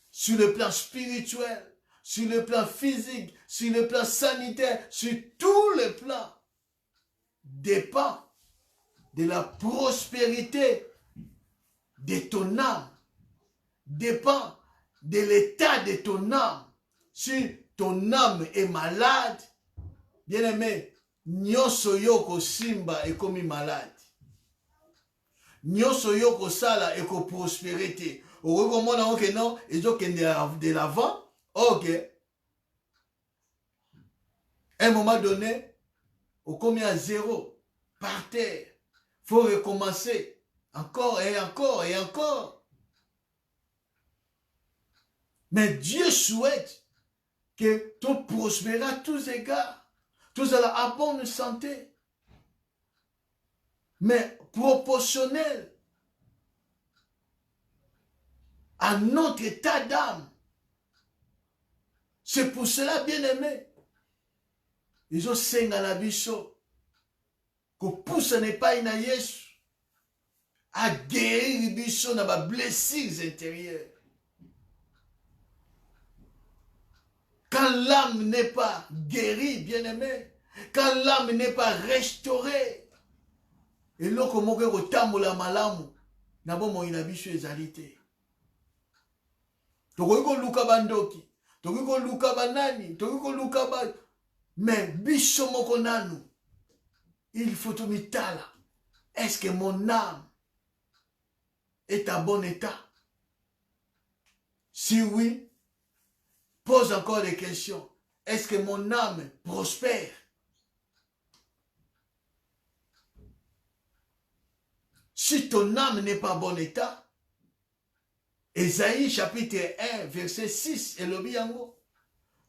sur le plan spirituel, sur le plan physique, sur le plan sanitaire, sur tous les plans, dépend de la prospérité de ton âme, dépend de l'état de ton âme. Si ton âme est malade, bien aimé, nyonso yoko simba ekomi malade. Nyonso yoko sala eko prospérité. Okoki komona oke non, ezokende de l'avant, ok. À un moment donné, okomi à 0, par terre. Faut recommencer. Encore et encore et encore. Mais Dieu souhaite que tu prospères à tous égards. Tous à bonne santé. Mais proportionnel à notre état d'âme. C'est pour cela, bien aimé, ils ont senga la biso. Que pousse n'est pas une Yesu à guérir biso na ba blessures intérieures. Quand l'âme n'est pas guérie, bien aimé, quand l'âme n'est pas restaurée, et là comment que tambola malamu na bon ina biso ezalité. Tokoki ko luka bandoki, tokoki ko luka banani, tokoki ko luka ba, mais biso moko nanu. Il faut tout mitala. Est-ce que mon âme est à bon état? Si oui, pose encore des questions. est-ce que mon âme prospère? Si ton âme n'est pas en bon état, Ésaïe chapitre 1, verset 6, et le biango,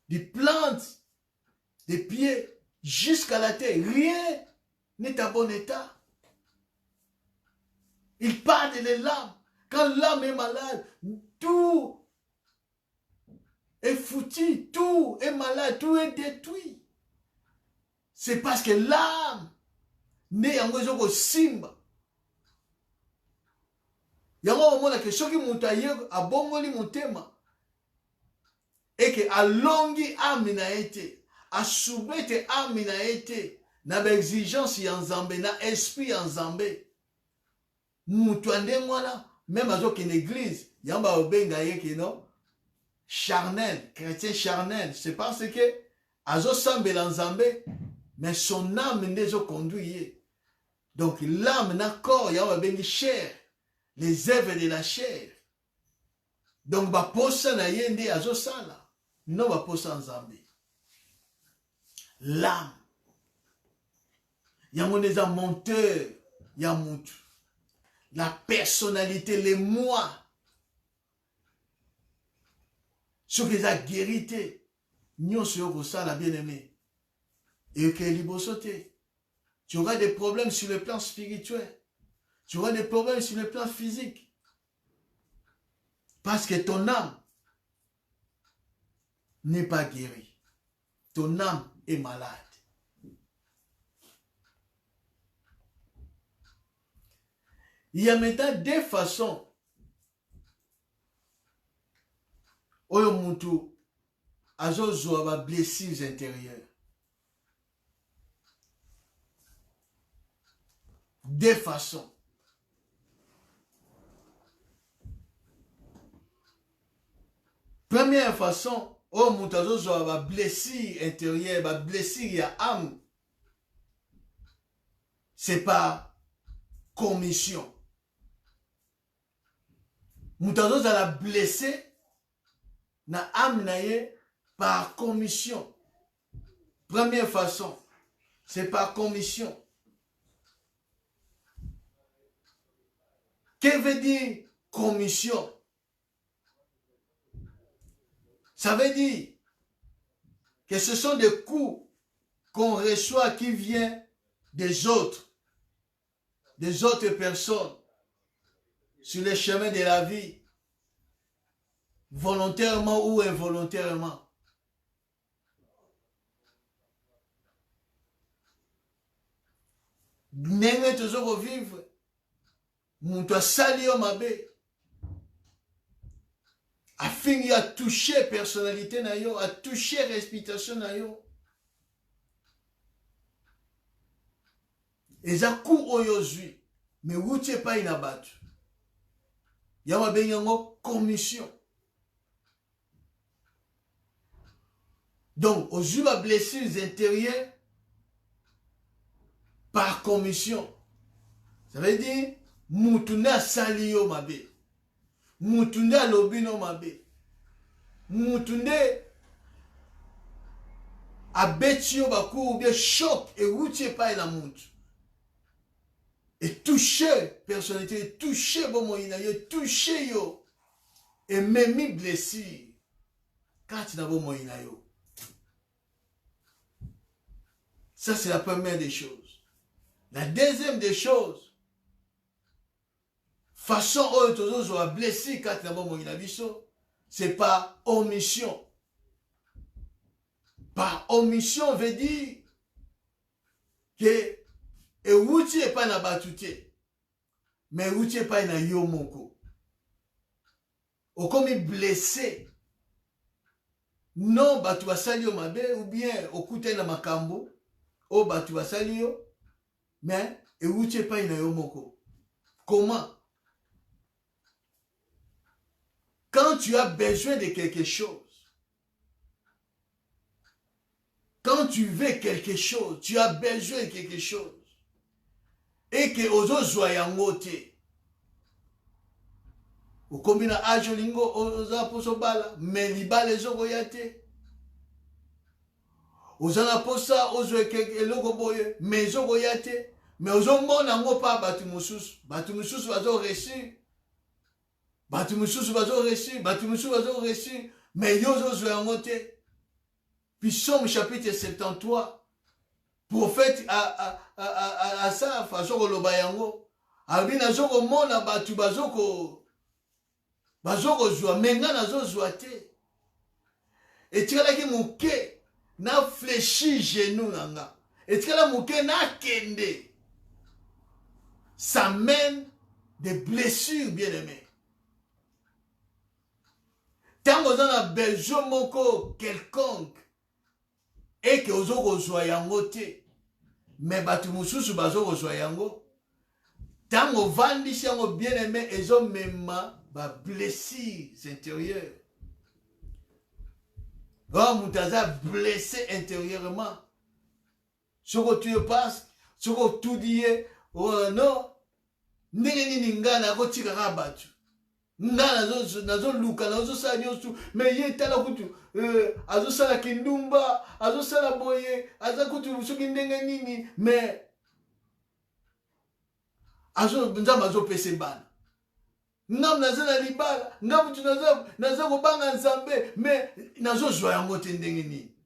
du plante des pieds jusqu'à la terre, rien n'est en bon état. Il parle de l'âme. Quand l'âme est malade, tout est foutu, tout est malade, tout est détruit. C'est parce que l'âme n'est en raison de simba. Il y a un moment que ceux qui m'ont taillé à bongoli mon thème et que à longi âme n'a été, à soumettre âme n'a été, n'a pas exigence en Zambé, n'a esprit en Zambé. Moutouandé moi même à une église, il y a un benga qui non charnel, chrétien charnel, c'est parce que azo sambé en Zambé, mais son âme n'est pas conduit. Donc l'âme n'a corps, il y a un benga chair. Les œuvres de la chair. Donc, ba posa na yende azo sala. Non, ba posa en Zambie. L'âme. Il y a mon des monteur. Il y a mon la personnalité, les moi. Ce qui a guérité. Nous sommes ça, la bien-aimée. Et que libosoté. Tu auras des problèmes sur le plan spirituel. Tu auras des problèmes sur le plan physique. Parce que ton âme n'est pas guérie. Ton âme est malade. Il y a maintenant deux façons. Oyo muntu azozwa ba blessures intérieures. Deux façons. Première façon, oh mutazo zo ba blessure intérieure, ba blessure ya âme. C'est pas commission. Mutazo za la blessé na âme na ye par commission. Première façon, c'est par commission. Que veut dire commission? Ça veut dire que ce sont des coups qu'on reçoit qui viennent des autres personnes sur le chemin de la vie, volontairement ou involontairement. N'aimez toujours vivre, mon toi sali au mabé. Afin de toucher personnalité na yo, à toucher réputation na yo. Et ça coup oyozui, mais où tu pas inabattu. Yama benyango commission. Donc, aux yeux blessures intérieures par commission. Ça veut dire, moutuna sali yo mabé. Mutunde alobino mabe. Mutunde abetio baku ou bien choc et routier pas la montre. Et toucher personnalité, toucher bon moïna yo, toucher yo. Et même blessure. Quand tu n'as pas moïna yo. Ça c'est la première des choses. La deuxième des choses. Façon où tu as blessé quand tu as mon inabiso, c'est par omission. Par omission veut dire que et où tu n'es pas na batute, mais où tu n'es pas na yomoko. Ou comme blessé, non batu basali mabe ou bien au côté na makambo, ou batu basali yo, mais et où tu n'es pas na yomoko. Comment? Quand tu as besoin de quelque chose, quand tu veux quelque chose, tu as besoin de quelque chose, et que aux autres zoyangote, au combina ajolingo aux aposobala, mais libale zogoyate. ozana posa ozweke eloko boye mais ezokoya te mais ozomona yango pa bato mosusu bazo réussir bato mosusu bazo réussir mais yo ozozwa yango te. Puis Somme chapitre 73 prophète Asaph azokoloba yango abi nazokomona bato bazokozwa mais nga nazozwa te. Etikalaki moke na fléchi genou nanga etikala moke na kende. Ça mène des blessures, bien-aimés. Tant que vous avez besoin moko quelconque et que vous avez yango te, mais batu mususu bazo kozwa yango. Tant que vous avez yango bien-aimé, ils ont même ba blessures intérieures. Quand vous êtes blessé intérieurement, ce que tu passes, ce que tu dis, oh non, ndenge nini nga nakotikaka bato nga nazoluka nazosala nyonso me ye tala kutu azosala kindumba azosala boye aza kutu soki ndenge nini me nzambe azopesa bana ngam naza na libala ngam mutu naza kobanga nzambe me nazozwa yango te ndenge nini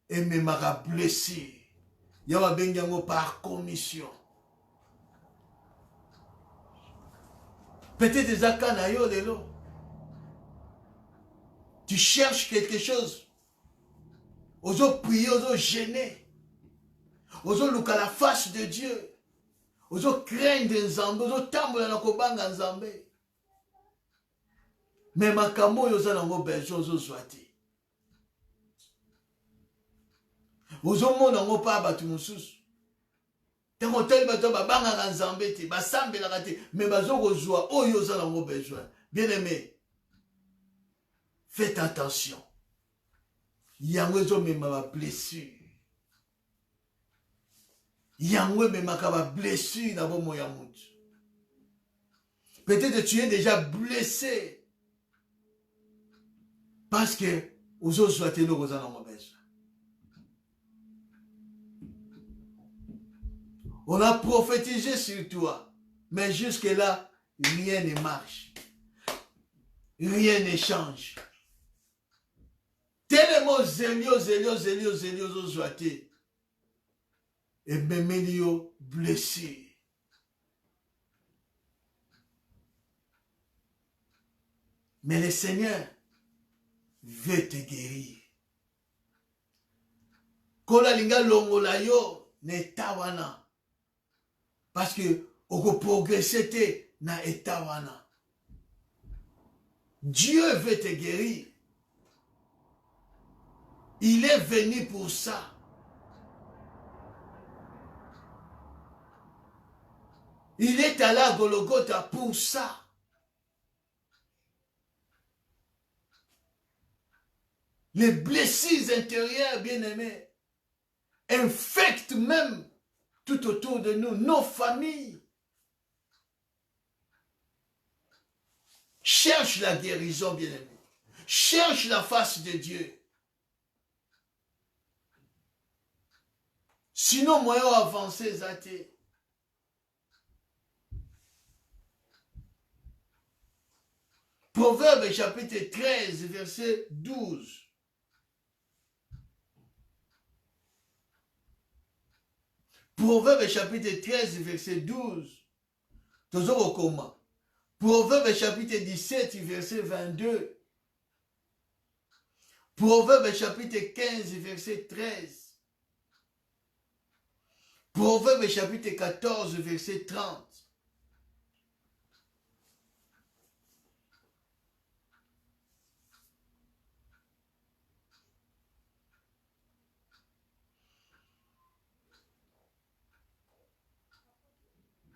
ememaka blessure ya babengi yango par commission. Peut-être des akanayo lelo. Tu cherches quelque chose. Oso prier, oso gêner. Oso luka la face de Dieu. Oso craindre Nzambe, oso tambola na kobanga Nzambe. Mais makambo yoza nango besoin oso zwati. Oso mona ngo pa batu mususu. Tango tel bato babanga Nzambe te, basambelaka te, mais bazokozwa oyo oza nango besoin. Bien-aimé, faites attention. Yango ezomema ba blessure. Yango ememaka ba blessure na bomo ya mutu. Peut-être tu es déjà blessé parce que ozozwa te eloko oza nango besoin. On a prophétisé sur toi, mais jusque-là, rien ne marche. Rien ne change. Tellement zélio, zozoate. Et mémelio blessé. Mais le Seigneur veut te guérir. Kola linga longola yo ne tawana. Parce que on progresser na etawana. Dieu veut te guérir. Il est venu pour ça. Il est allé à Golgotha pour ça. Les blessures intérieures, bien-aimés, infectent même tout autour de nous, nos familles. Cherche la guérison, bien-aimé. Cherche la face de Dieu. Sinon, moyen avancé, Zate. Proverbe chapitre 13, verset 12. Proverbe chapitre 13, verset 12. Toujours comment? Proverbe chapitre 17, verset 22. Proverbe chapitre 15, verset 13. Proverbe chapitre 14, verset 30.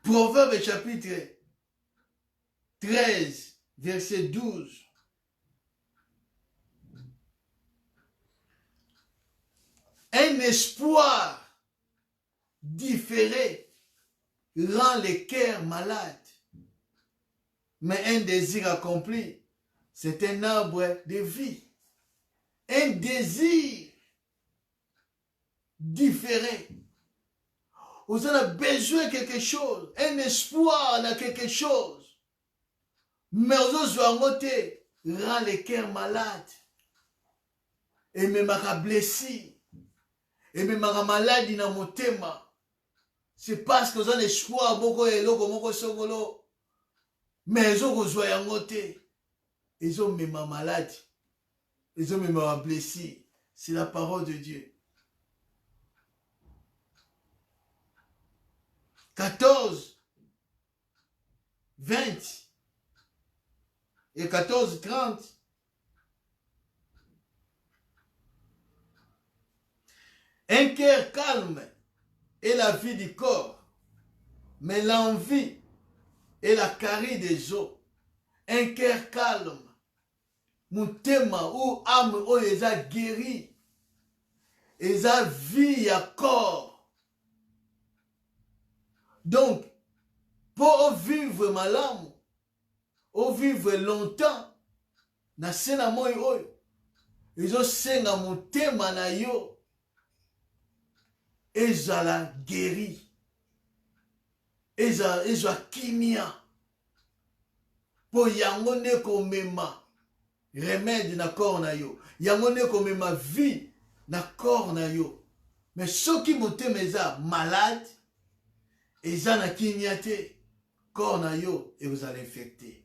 Proverbe chapitre 13, verset 12. Un espoir différé rend le cœur malade. Mais un désir accompli, c'est un arbre de vie. Un désir différé. Vous avez besoin de quelque chose, un espoir dans quelque chose. Mais vous avez rend le cœur malade. Et même blessé. Et même malade dans mon thème. C'est parce que vous avez espoir beaucoup et beaucoup songolo. Mais vous avez angoté. Ils ont même malade. Ils ont même blessé. C'est la parole de Dieu. 14, 20 et 14, 30. Un cœur calme est la vie du corps, mais l'envie est la carie des os. Un cœur calme, mutema ou âme ou les a guéri, les a vie à corps. Donc, pour vivre malamu, ou vivre longtemps, na sena moi oyo, ils ont senga mutema na yo, ezala guéri, ezala kimia, po yango ne komema remède na corps na yo, yango ne komema vie na corps na yo. Mais ceux qui mutema eza malade, eza na kimia te, corps na yo, et vous allez infecter.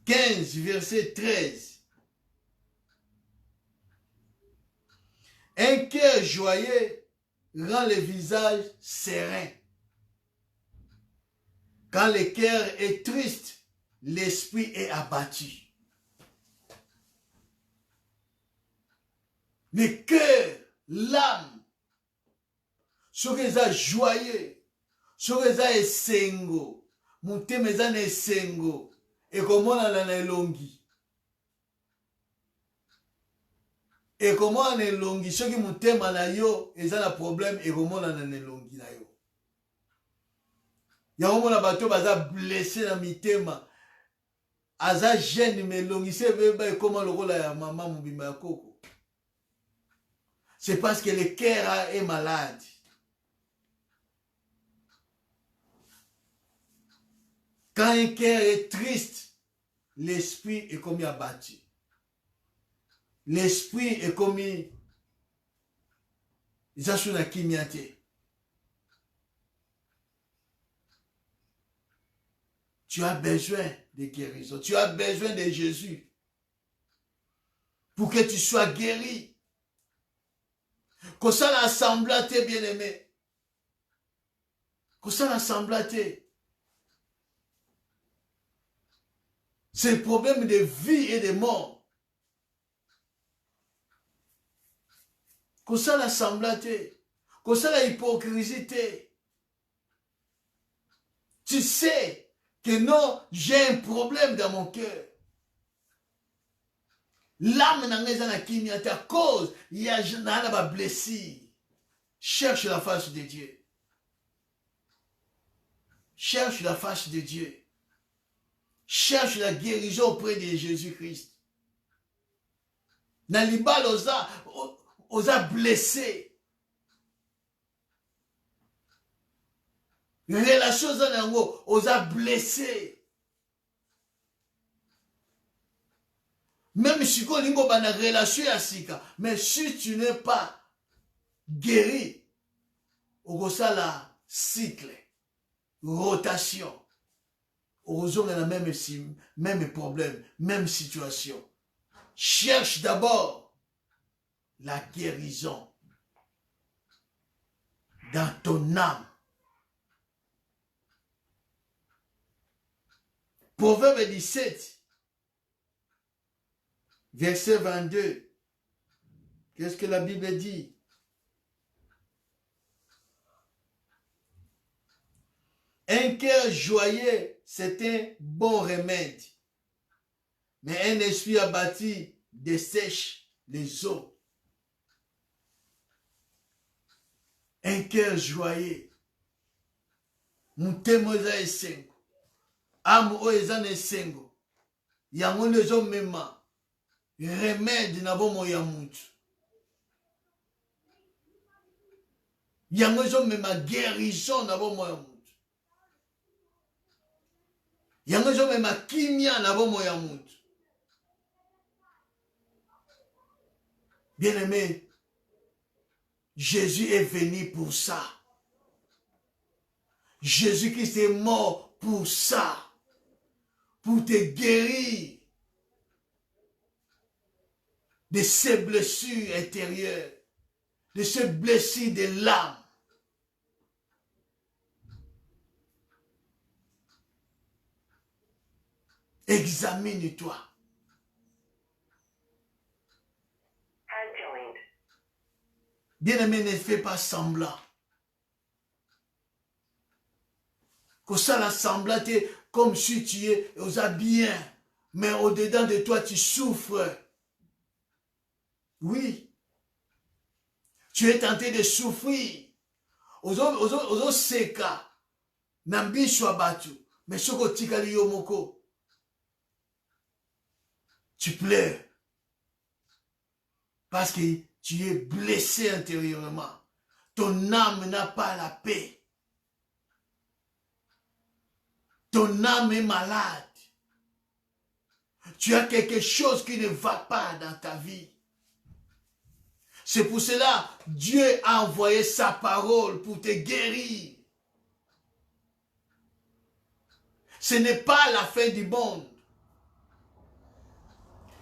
15, verset 13. Un cœur joyeux rend le visage serein. Quand le cœur est triste, l'esprit est abattu. Le cœur, l'âme, ce que ça joyeux, ce que ça est sengo, mutema eza na sengo. Et comment on a elongi? Et comment on a elongi? Ceux qui mutema na yo, ils ont un problème. Et comment on a elongi na yo? Ya comment on a bateau baza blessé na mitema. Aza jeune mais elongi c'est beba comment le rôle ya maman mubima ya koko. C'est parce que le cœur est malade. Quand un cœur est triste, l'esprit est comme abattu. L'esprit est comme Zashuna Kimiate. Tu as besoin de guérison. Tu as besoin de Jésus pour que tu sois guéri. Que ça l'assemblée, bien-aimé. Que ça l'assemblée. C'est le problème de vie et de mort. Que ça la semblanté, que ça la hypocrisie. Tu sais que non, j'ai un problème dans mon cœur. L'âme n'a pas de à cause, il y a un blessure. Cherche la face de Dieu. Cherche la face de Dieu. Cherche la guérison auprès de Jésus-Christ. Nalibal osa blessé. Relation osa blessé. Même si tu as une relation à Sika, mais si tu n'es pas guéri, au la cycle, rotation. Heureusement, on a même problème, même situation. Cherche d'abord la guérison dans ton âme. Proverbe 17, verset 22. Qu'est-ce que la Bible dit? Un cœur joyeux, c'est un bon remède. Mais un esprit abattu dessèche les eaux. Un cœur joyeux. Mutemo eza esengo. Amu o eza na esengo. Yango ndezo mema. Remède na bomo ya mutu. Yango ezomema guérison na bomoi ya mutu. Yango ezomema kimia na bomoi ya mutu. Bien-aimé, Jésus est venu pour ça. Jésus-Christ est mort pour ça. Pour te guérir de ces blessures intérieures, de ces blessures de l'âme. Examine-toi. Bien-aimé, ne fais pas semblant. Que ça, la semblant, comme si tu es bien, mais au-dedans de toi, tu souffres. Oui. Tu es tenté de souffrir. Ozo seka. Nambi batu. Mais soko tikali yomoko. Tu pleures. Parce que tu es blessé intérieurement. Ton âme n'a pas la paix. Ton âme est malade. Tu as quelque chose qui ne va pas dans ta vie. C'est pour cela que Dieu a envoyé sa parole pour te guérir. Ce n'est pas la fin du monde.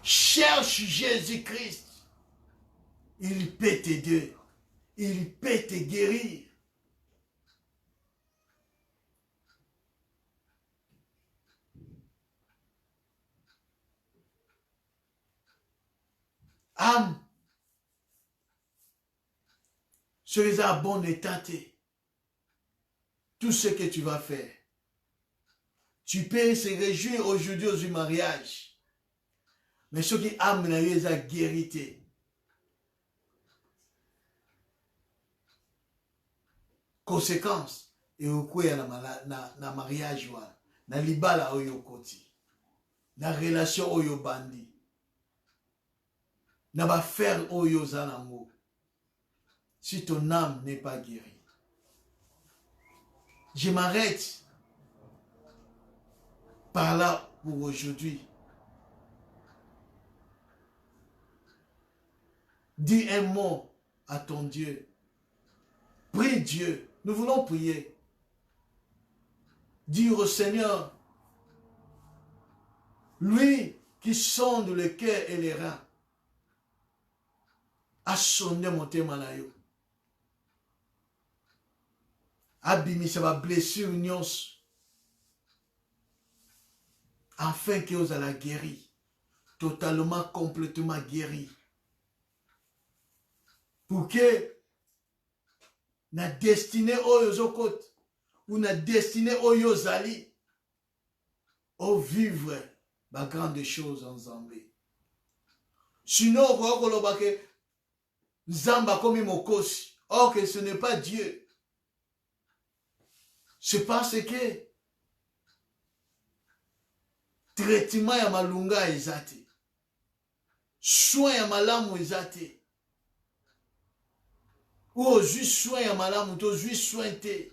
Cherche Jésus-Christ. Il peut t'aider. Il peut te guérir. Âme. Soyez en bon état. Tout ce que tu vas faire. Tu peux se réjouir aujourd'hui du mariage. Mais ce qui âme n'a eu à guérité. Conséquence, et au quoi na mariage na libala oyo koti, na relation oyo bandi, na ba faire oyo zanango. Si ton âme n'est pas guérie, je m'arrête par là pour aujourd'hui. Dis un mot à ton Dieu. Prie Dieu. Nous voulons prier. Dire au Seigneur, lui qui sonde le cœur et les reins, a sondé mon témanayo. Abimisa va blessure nyos. Afin que vous allez guérir. Totalement, complètement guéri. Pour que na destinée oyo zokot ou na destinée oyo zali au vivre ba grande chose ensemble. Sinon on que Zamba comme mokosi. Or que ce n'est pas Dieu. C'est parce que traitement ya malunga ezate. Soin ya malamu ezate. Ou aux soins ya malamu, aux soins te.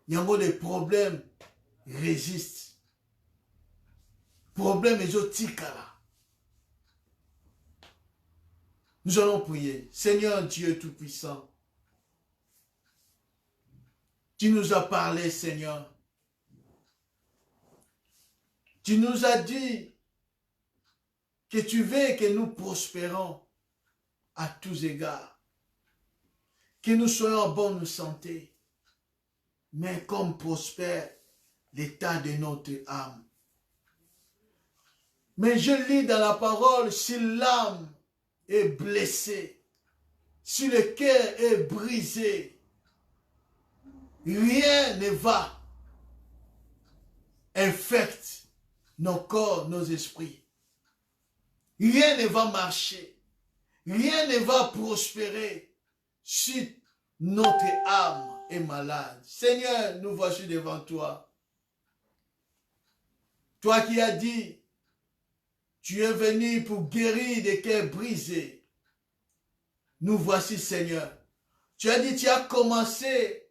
Yango les problèmes résistent. Problème ezotikala. Nous allons prier. Seigneur Dieu Tout-Puissant, tu nous as parlé, Seigneur. Tu nous as dit que tu veux que nous prospérons à tous égards. Que nous soyons en bonne santé, mais comme prospère l'état de notre âme. Mais je lis dans la parole, si l'âme est blessée, si le cœur est brisé, rien ne va infecter nos corps, nos esprits. Rien ne va marcher. Rien ne va prospérer. Si notre âme est malade. Seigneur, nous voici devant toi. Toi qui as dit, tu es venu pour guérir des cœurs brisés. Nous voici, Seigneur. Tu as dit, tu as commencé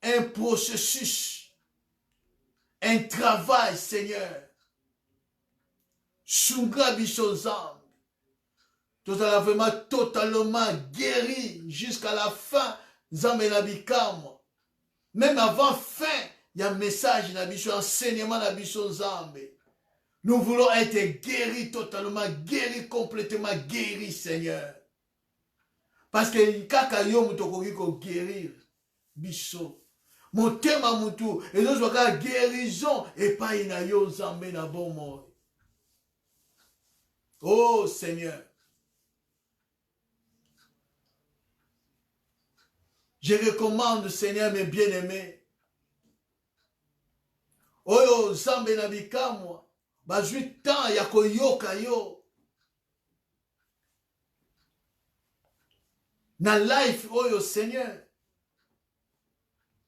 un processus, un travail, Seigneur. Sunga Bishozam. Tu as vraiment totalement guéri jusqu'à la fin. Zambelabikam. Même avant fin, il y a un message, un enseignement dans Bishozam. Nous voulons être guéris totalement, guéris complètement, guéris, Seigneur. Parce que kaka yo mutokoki ko guérir biso. Mon thème à mutu, et nous avons guérison et pas ina yo zambe na bon mort. Oh Seigneur. Je recommande, Seigneur, mes bien-aimés. Oyo zambe na bikamwa. Bazui temps ya koyoka yo. Na life oyo Seigneur.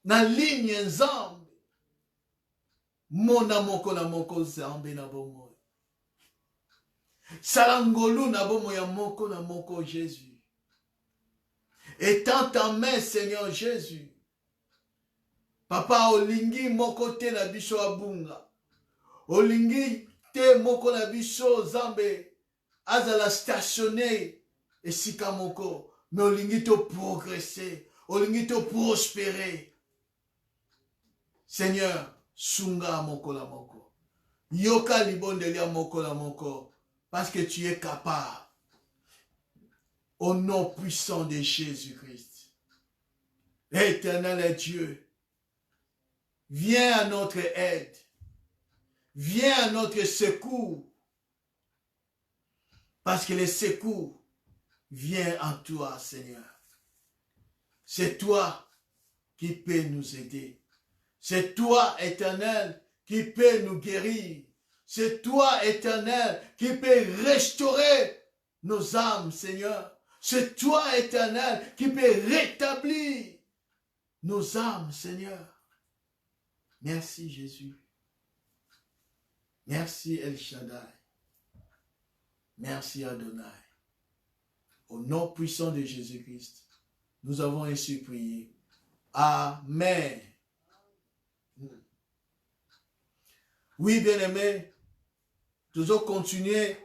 Na ligne nzambe. Mona moko na moko zambe na bomo. Salangolu na bomo ya moko na moko Jésus. Étends ta main, Seigneur Jésus. Papa olingi moko te na biso abunga. Olingi te moko na biso zambe. Azala stationné esika moko. Mais olingi to progresser. Olingi to prospérer. Seigneur, sunga moko la moko. Yoka libondelia moko la moko. Parce que tu es capable. Au nom puissant de Jésus-Christ. Éternel Dieu, viens à notre aide. Viens à notre secours. Parce que le secours vient en toi, Seigneur. C'est toi qui peux nous aider. C'est toi, Éternel, qui peut nous guérir. C'est toi, Éternel, qui peut restaurer nos âmes, Seigneur. C'est toi, Éternel, qui peut rétablir nos âmes, Seigneur. Merci, Jésus. Merci, El Shaddai. Merci, Adonai. Au nom puissant de Jésus-Christ, nous avons ainsi prié. Amen. Oui, bien-aimés, nous allons continuer